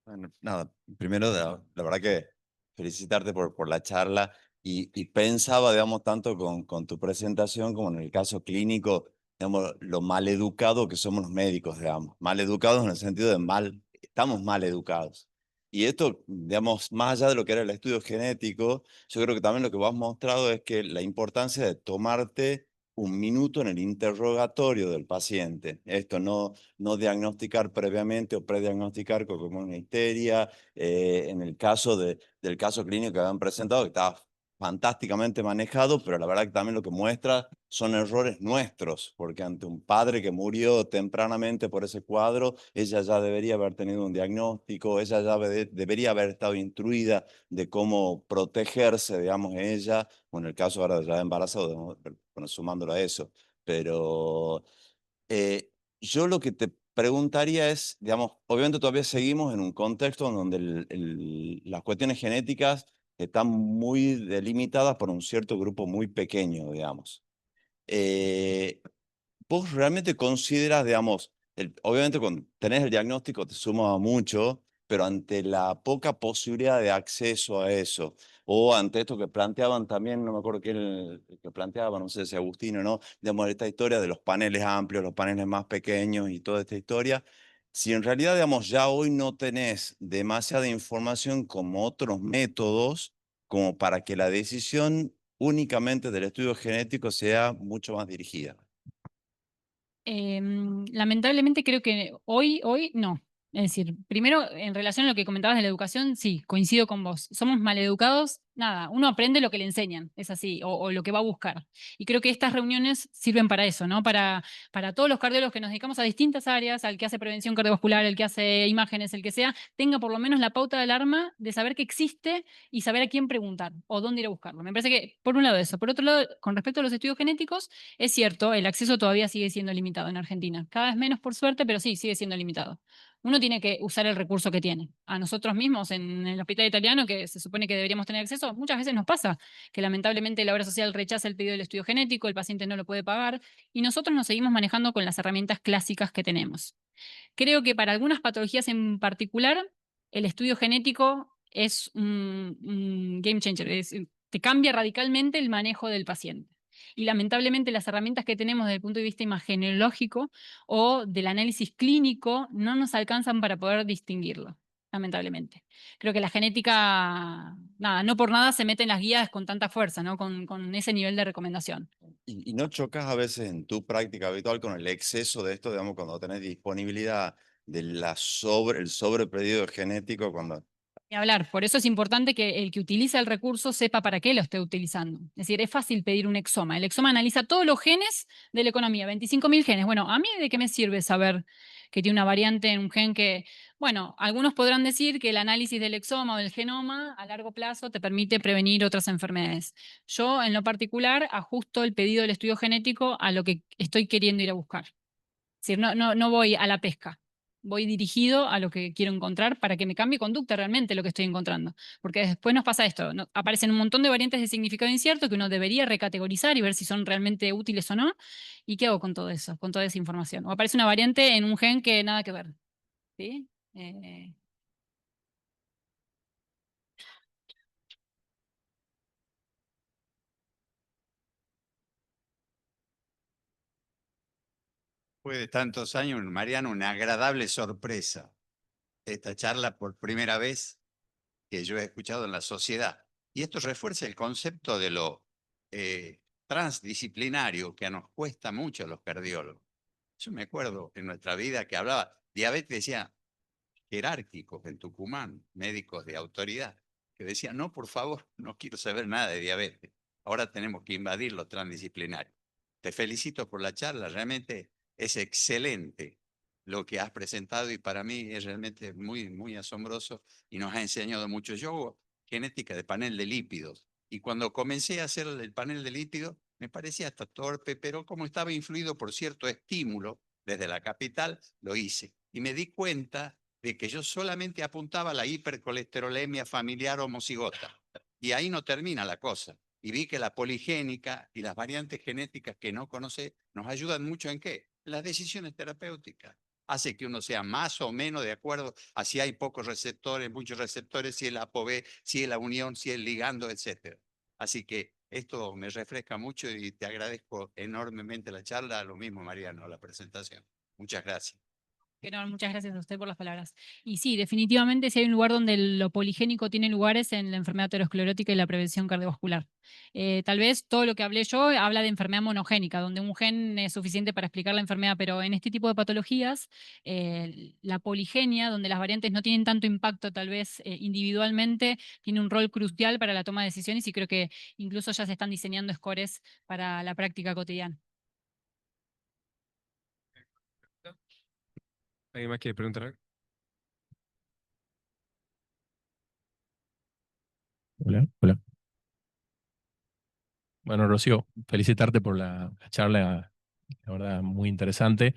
Bueno, nada, primero, la verdad que felicitarte por la charla y pensaba, digamos, tanto con tu presentación como en el caso clínico, digamos, lo mal educado que somos los médicos, digamos, mal educados en el sentido de estamos mal educados. Y esto, digamos, más allá de lo que era el estudio genético, yo creo que también lo que vos has mostrado es que la importancia de tomarte un minuto en el interrogatorio del paciente. Esto no diagnosticar previamente o prediagnosticar como una histeria. En el caso del caso clínico que habían presentado, que estaba fantásticamente manejado, pero la verdad que también lo que muestra son errores nuestros, porque ante un padre que murió tempranamente por ese cuadro, ella ya debería haber tenido un diagnóstico, ella ya debería haber estado instruida de cómo protegerse, digamos, ella, o en el caso ahora ya embarazado, bueno, sumándolo a eso. Pero yo lo que te preguntaría es, digamos, obviamente todavía seguimos en un contexto en donde las cuestiones genéticas están muy delimitadas por un cierto grupo muy pequeño, digamos. ¿Vos realmente consideras, digamos, obviamente cuando tenés el diagnóstico te suma mucho, pero ante la poca posibilidad de acceso a eso, o ante esto que planteaban también, no me acuerdo quién el que planteaba, no sé si Agustín o no, digamos, esta historia de los paneles amplios, los paneles más pequeños y toda esta historia, si en realidad, digamos, ya hoy no tenés demasiada información como otros métodos, como para que la decisión únicamente del estudio genético sea mucho más dirigida. Lamentablemente creo que hoy no. Es decir, primero, en relación a lo que comentabas de la educación, sí, coincido con vos. Somos maleducados, nada, uno aprende lo que le enseñan, es así, o lo que va a buscar. Y creo que estas reuniones sirven para eso, ¿no? Para todos los cardiólogos que nos dedicamos a distintas áreas, al que hace prevención cardiovascular, el que hace imágenes, el que sea, tenga por lo menos la pauta de alarma de saber que existe y saber a quién preguntar o dónde ir a buscarlo. Me parece que, por un lado, eso. Por otro lado, con respecto a los estudios genéticos, es cierto, el acceso todavía sigue siendo limitado en Argentina. Cada vez menos, por suerte, pero sí, sigue siendo limitado. Uno tiene que usar el recurso que tiene. A nosotros mismos en el hospital italiano, que se supone que deberíamos tener acceso, muchas veces nos pasa que lamentablemente la obra social rechaza el pedido del estudio genético, el paciente no lo puede pagar y nosotros nos seguimos manejando con las herramientas clásicas que tenemos. Creo que para algunas patologías en particular, el estudio genético es un game changer, te cambia radicalmente el manejo del paciente. Y lamentablemente las herramientas que tenemos desde el punto de vista imagenológico o del análisis clínico no nos alcanzan para poder distinguirlo, lamentablemente. Creo que la genética, nada, no por nada se mete en las guías con tanta fuerza, ¿no? Con ese nivel de recomendación. ¿Y no chocas a veces en tu práctica habitual con el exceso de esto, digamos, cuando tenés disponibilidad de el sobrepedido genético, cuando... Ni hablar, por eso es importante que el que utiliza el recurso sepa para qué lo esté utilizando. Es decir, es fácil pedir un exoma. El exoma analiza todos los genes de la economía, 25.000 genes. Bueno, ¿a mí de qué me sirve saber que tiene una variante en un gen que, bueno, algunos podrán decir que el análisis del exoma o del genoma a largo plazo te permite prevenir otras enfermedades? Yo, en lo particular, ajusto el pedido del estudio genético a lo que estoy queriendo ir a buscar. Es decir, no voy a la pesca. Voy dirigido a lo que quiero encontrar para que me cambie conducta realmente lo que estoy encontrando. Porque después nos pasa esto, aparecen un montón de variantes de significado incierto que uno debería recategorizar y ver si son realmente útiles o no. ¿Y qué hago con todo eso, con toda esa información? O aparece una variante en un gen que nada que ver. ¿Sí? Después de tantos años, Mariano, una agradable sorpresa. Esta charla por primera vez que yo he escuchado en la sociedad. Y esto refuerza el concepto de lo transdisciplinario que nos cuesta mucho a los cardiólogos. Yo me acuerdo en nuestra vida que hablaba, diabetes decía, jerárquicos en Tucumán, médicos de autoridad, que decían, no, por favor, no quiero saber nada de diabetes. Ahora tenemos que invadir lo transdisciplinario. Te felicito por la charla, realmente es excelente lo que has presentado y para mí es realmente muy, muy asombroso y nos ha enseñado mucho. Yo hago genética de panel de lípidos y cuando comencé a hacer el panel de lípidos me parecía hasta torpe, pero como estaba influido por cierto estímulo desde la capital, lo hice. Y me di cuenta de que yo solamente apuntaba a la hipercolesterolemia familiar homocigota. Y ahí no termina la cosa. Y vi que la poligénica y las variantes genéticas que no conoce nos ayudan mucho ¿en qué? En las decisiones terapéuticas. Hace que uno sea más o menos de acuerdo a si hay pocos receptores, muchos receptores, si es la ApoB, si es la unión, si es el ligando, etc. Así que esto me refresca mucho y te agradezco enormemente la charla, lo mismo Mariano, la presentación. Muchas gracias. No, muchas gracias a usted por las palabras. Y sí, definitivamente si hay un lugar donde lo poligénico tiene lugares en la enfermedad aterosclerótica y la prevención cardiovascular. Tal vez todo lo que hablé yo habla de enfermedad monogénica, donde un gen es suficiente para explicar la enfermedad, pero en este tipo de patologías, la poligenia, donde las variantes no tienen tanto impacto tal vez individualmente, tiene un rol crucial para la toma de decisiones y creo que incluso ya se están diseñando scores para la práctica cotidiana. ¿Alguien más quiere preguntar algo? Hola, hola. Bueno, Rocío, felicitarte por la charla, la verdad, muy interesante.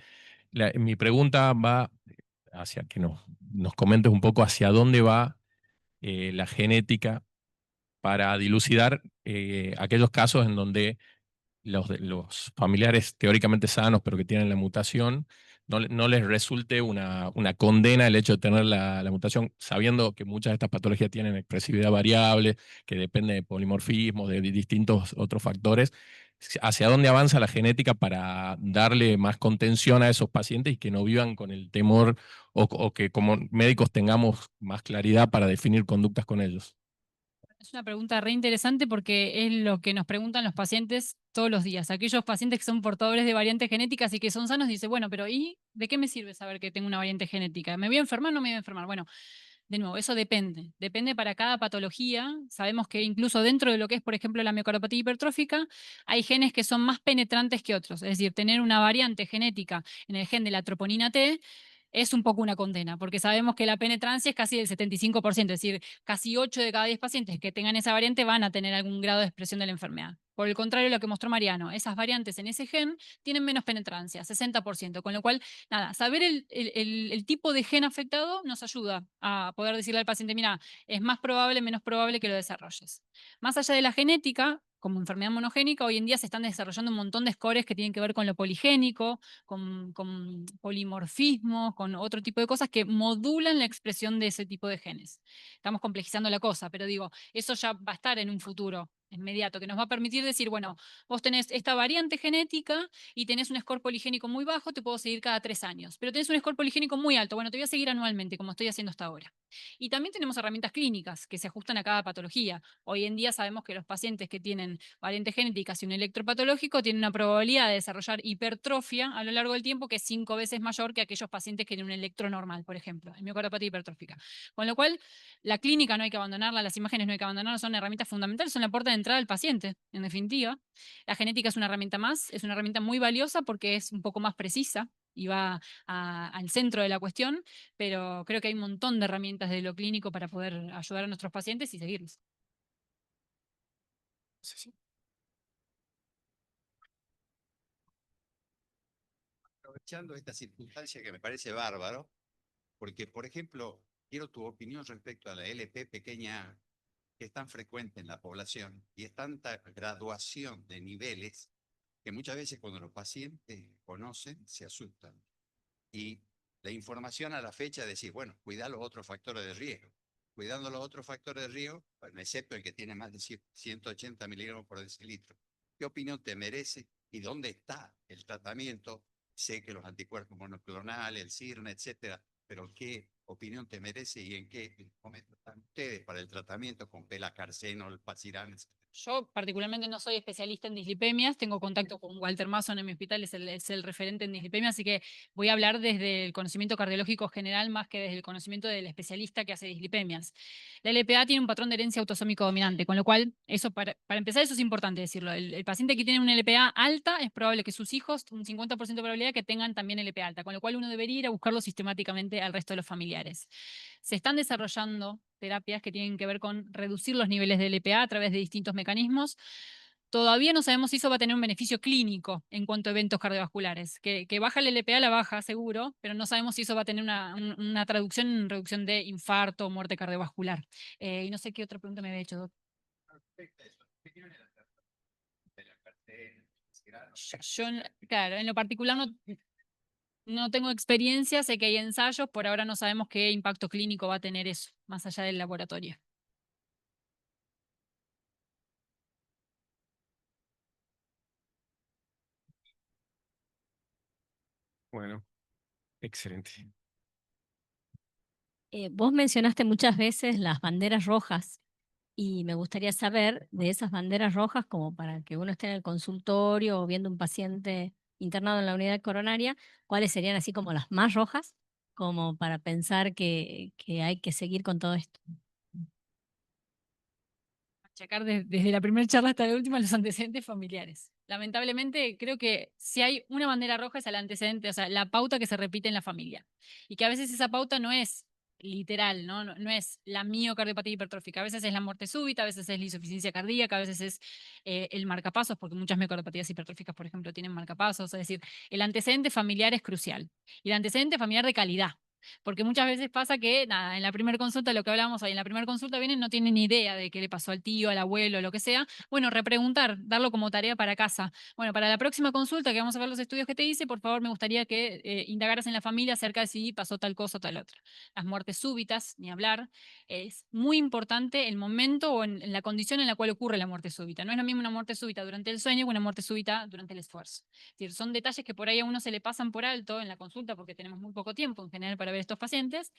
Mi pregunta va hacia que nos comentes un poco hacia dónde va la genética para dilucidar aquellos casos en donde los familiares teóricamente sanos, pero que tienen la mutación, no les resulte una condena el hecho de tener la mutación, sabiendo que muchas de estas patologías tienen expresividad variable, que depende de polimorfismo, de distintos otros factores. ¿Hacia dónde avanza la genética para darle más contención a esos pacientes y que no vivan con el temor o que como médicos tengamos más claridad para definir conductas con ellos? Es una pregunta re interesante porque es lo que nos preguntan los pacientes todos los días. Aquellos pacientes que son portadores de variantes genéticas y que son sanos dicen, bueno, pero ¿y de qué me sirve saber que tengo una variante genética? ¿Me voy a enfermar o no me voy a enfermar? Bueno, de nuevo, eso depende. Depende para cada patología. Sabemos que incluso dentro de lo que es, por ejemplo, la miocardopatía hipertrófica, hay genes que son más penetrantes que otros. Es decir, tener una variante genética en el gen de la troponina T es un poco una condena, porque sabemos que la penetrancia es casi del 75%, es decir, casi 8 de cada 10 pacientes que tengan esa variante van a tener algún grado de expresión de la enfermedad. Por el contrario, lo que mostró Mariano, esas variantes en ese gen tienen menos penetrancia, 60%, con lo cual, nada, saber el tipo de gen afectado nos ayuda a poder decirle al paciente, mira, es más probable, menos probable que lo desarrolles. Más allá de la genética, como enfermedad monogénica, hoy en día se están desarrollando un montón de scores que tienen que ver con lo poligénico, con polimorfismo, con otro tipo de cosas que modulan la expresión de ese tipo de genes. Estamos complejizando la cosa, pero digo, eso ya va a estar en un futuro inmediato, que nos va a permitir decir, bueno, vos tenés esta variante genética y tenés un score poligénico muy bajo, te puedo seguir cada 3 años, pero tenés un score poligénico muy alto, bueno, te voy a seguir anualmente, como estoy haciendo hasta ahora. Y también tenemos herramientas clínicas que se ajustan a cada patología. Hoy en día sabemos que los pacientes que tienen variantes genéticas y un electropatológico tienen una probabilidad de desarrollar hipertrofia a lo largo del tiempo que es 5 veces mayor que aquellos pacientes que tienen un electro normal, por ejemplo, en miocardopatía hipertrófica. Con lo cual, la clínica no hay que abandonarla, las imágenes no hay que abandonarlas, son herramientas fundamentales, son la puerta de entrada del paciente, en definitiva. La genética es una herramienta más, es una herramienta muy valiosa porque es un poco más precisa y va al centro de la cuestión, pero creo que hay un montón de herramientas de lo clínico para poder ayudar a nuestros pacientes y seguirlos. Aprovechando esta circunstancia que me parece bárbaro, porque, por ejemplo, quiero tu opinión respecto a la LP pequeña que es tan frecuente en la población y es tanta graduación de niveles que muchas veces cuando los pacientes conocen se asustan. Y la información a la fecha de decir, bueno, cuida los otros factores de riesgo. Cuidando los otros factores de riesgo, bueno, excepto el que tiene más de 180 miligramos por decilitro. ¿Qué opinión te merece y dónde está el tratamiento? Sé que los anticuerpos monoclonales, el CIRNA, etcétera, pero ¿qué opinión te merece y en qué momento están ustedes para el tratamiento con pelacarceno, el pacirán, etcétera? Yo particularmente no soy especialista en dislipemias, tengo contacto con Walter Mason en mi hospital, es el referente en dislipemia, así que voy a hablar desde el conocimiento cardiológico general más que desde el conocimiento del especialista que hace dislipemias. La LPA tiene un patrón de herencia autosómico dominante, con lo cual, eso para empezar, eso es importante decirlo. El paciente que tiene una LPA alta, es probable que sus hijos, un 50% de probabilidad que tengan también LPA alta, con lo cual uno debería ir a buscarlo sistemáticamente al resto de los familiares. Se están desarrollando terapias que tienen que ver con reducir los niveles de LPA a través de distintos mecanismos. Todavía no sabemos si eso va a tener un beneficio clínico en cuanto a eventos cardiovasculares. Que baja el LPA, la baja seguro, pero no sabemos si eso va a tener una traducción en reducción de infarto o muerte cardiovascular. Y no sé qué otra pregunta me había hecho, Doc. Claro, en lo particular no tengo experiencia, sé que hay ensayos, por ahora no sabemos qué impacto clínico va a tener eso, más allá del laboratorio. Bueno, excelente. Vos mencionaste muchas veces las banderas rojas y me gustaría saber de esas banderas rojas, como para que uno esté en el consultorio o viendo un paciente internado en la unidad coronaria, cuáles serían así como las más rojas, como para pensar que hay que seguir con todo esto. Checar desde la primera charla hasta la última los antecedentes familiares. Lamentablemente, creo que si hay una bandera roja es el antecedente, o sea, la pauta que se repite en la familia. Y que a veces esa pauta no es literal, no es la miocardiopatía hipertrófica. A veces es la muerte súbita, a veces es la insuficiencia cardíaca, a veces es el marcapasos, porque muchas miocardiopatías hipertróficas, por ejemplo, tienen marcapasos. Es decir, el antecedente familiar es crucial. Y el antecedente familiar de calidad. Porque muchas veces pasa que, nada, en la primera consulta, lo que hablábamos ahí, en la primera consulta vienen, no tienen ni idea de qué le pasó al tío, al abuelo, lo que sea. Bueno, repreguntar, darlo como tarea para casa. Bueno, para la próxima consulta que vamos a ver los estudios que te hice, por favor, me gustaría que indagaras en la familia acerca de si pasó tal cosa o tal otra. Las muertes súbitas, ni hablar. Es muy importante el momento o en la condición en la cual ocurre la muerte súbita. No es lo mismo una muerte súbita durante el sueño que una muerte súbita durante el esfuerzo. Es decir, son detalles que por ahí a uno se le pasan por alto en la consulta porque tenemos muy poco tiempo en general para ver estos pacientes,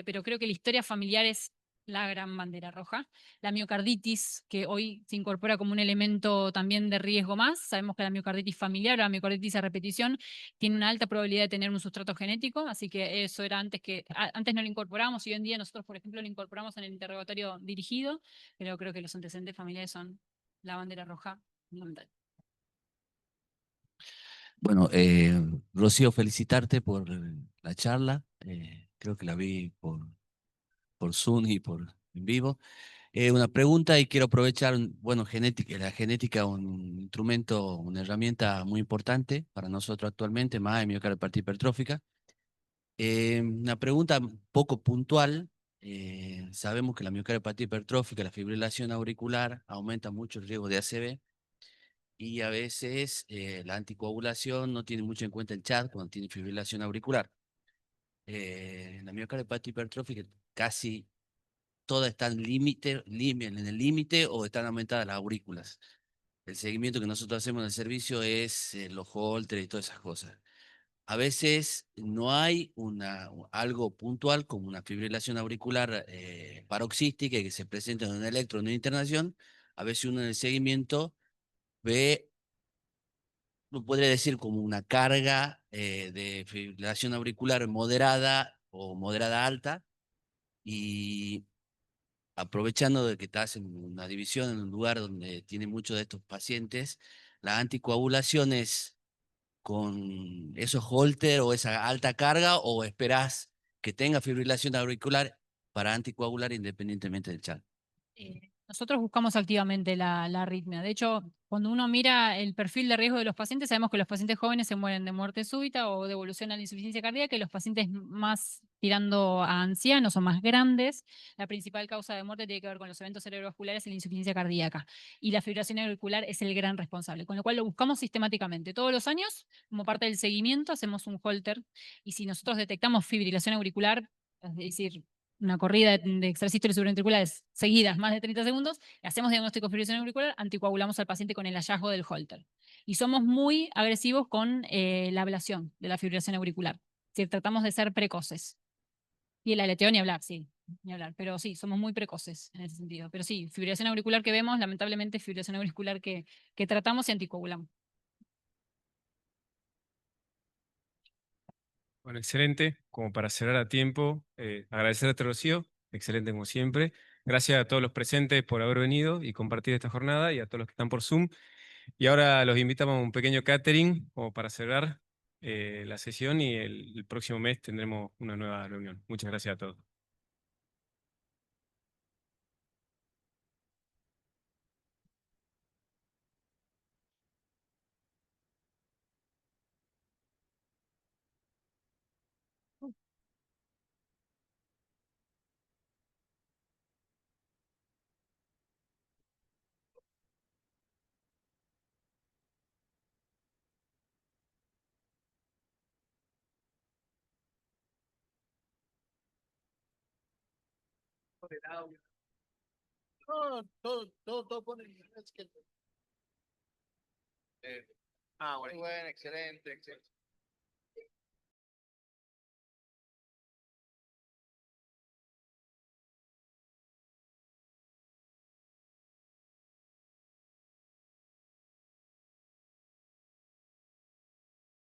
pero creo que la historia familiar es la gran bandera roja. La miocarditis, que hoy se incorpora como un elemento también de riesgo más. Sabemos que la miocarditis familiar o la miocarditis a repetición tiene una alta probabilidad de tener un sustrato genético, así que eso era antes no lo incorporamos y hoy en día nosotros, por ejemplo, lo incorporamos en el interrogatorio dirigido, pero creo que los antecedentes familiares son la bandera roja fundamental. Bueno, Rocío, felicitarte por la charla. Creo que la vi por Zoom y por en vivo. Una pregunta y quiero aprovechar, bueno, la genética, un instrumento, una herramienta muy importante para nosotros actualmente, más en miocardiopatía hipertrófica. Una pregunta poco puntual. Sabemos que la miocardiopatía hipertrófica, la fibrilación auricular, aumenta mucho el riesgo de ACV. Y a veces la anticoagulación no tiene mucho en cuenta el chat cuando tiene fibrilación auricular. La miocardiopatía hipertrófica casi todas están en el límite o están aumentadas las aurículas. El seguimiento que nosotros hacemos en el servicio es los holters y todas esas cosas. A veces no hay algo puntual como una fibrilación auricular paroxística que se presenta en un electro, en una internación. A veces uno en el seguimiento ve, no podría decir como una carga de fibrilación auricular moderada o moderada alta, y aprovechando de que estás en una división, en un lugar donde tiene muchos de estos pacientes, la anticoagulación es con esos holter o esa alta carga, o esperás que tenga fibrilación auricular para anticoagular independientemente del chat. Nosotros buscamos activamente la arritmia. De hecho, cuando uno mira el perfil de riesgo de los pacientes, sabemos que los pacientes jóvenes se mueren de muerte súbita o de evolución a la insuficiencia cardíaca, y los pacientes más tirando a ancianos o más grandes, la principal causa de muerte tiene que ver con los eventos cerebrovasculares y la insuficiencia cardíaca. Y la fibrilación auricular es el gran responsable, con lo cual lo buscamos sistemáticamente. Todos los años, como parte del seguimiento, hacemos un holter, y si nosotros detectamos fibrilación auricular, es decir, una corrida de extrasístoles subventriculares seguidas, más de 30 segundos, hacemos diagnóstico de fibrilación auricular, anticoagulamos al paciente con el hallazgo del holter. Y somos muy agresivos con la ablación de la fibrilación auricular. Es decir, tratamos de ser precoces. Y el aleteo ni hablar, sí. ni hablar. Pero sí, somos muy precoces en ese sentido. Pero sí, fibrilación auricular que vemos, lamentablemente, fibrilación auricular que tratamos y anticoagulamos. Bueno, excelente. Como para cerrar a tiempo, agradecerte, Rocío. Excelente como siempre. Gracias a todos los presentes por haber venido y compartir esta jornada y a todos los que están por Zoom. Y ahora los invitamos a un pequeño catering como para cerrar la sesión y el próximo mes tendremos una nueva reunión. Muchas gracias a todos. Todo pone. Bueno, excelente, excelente.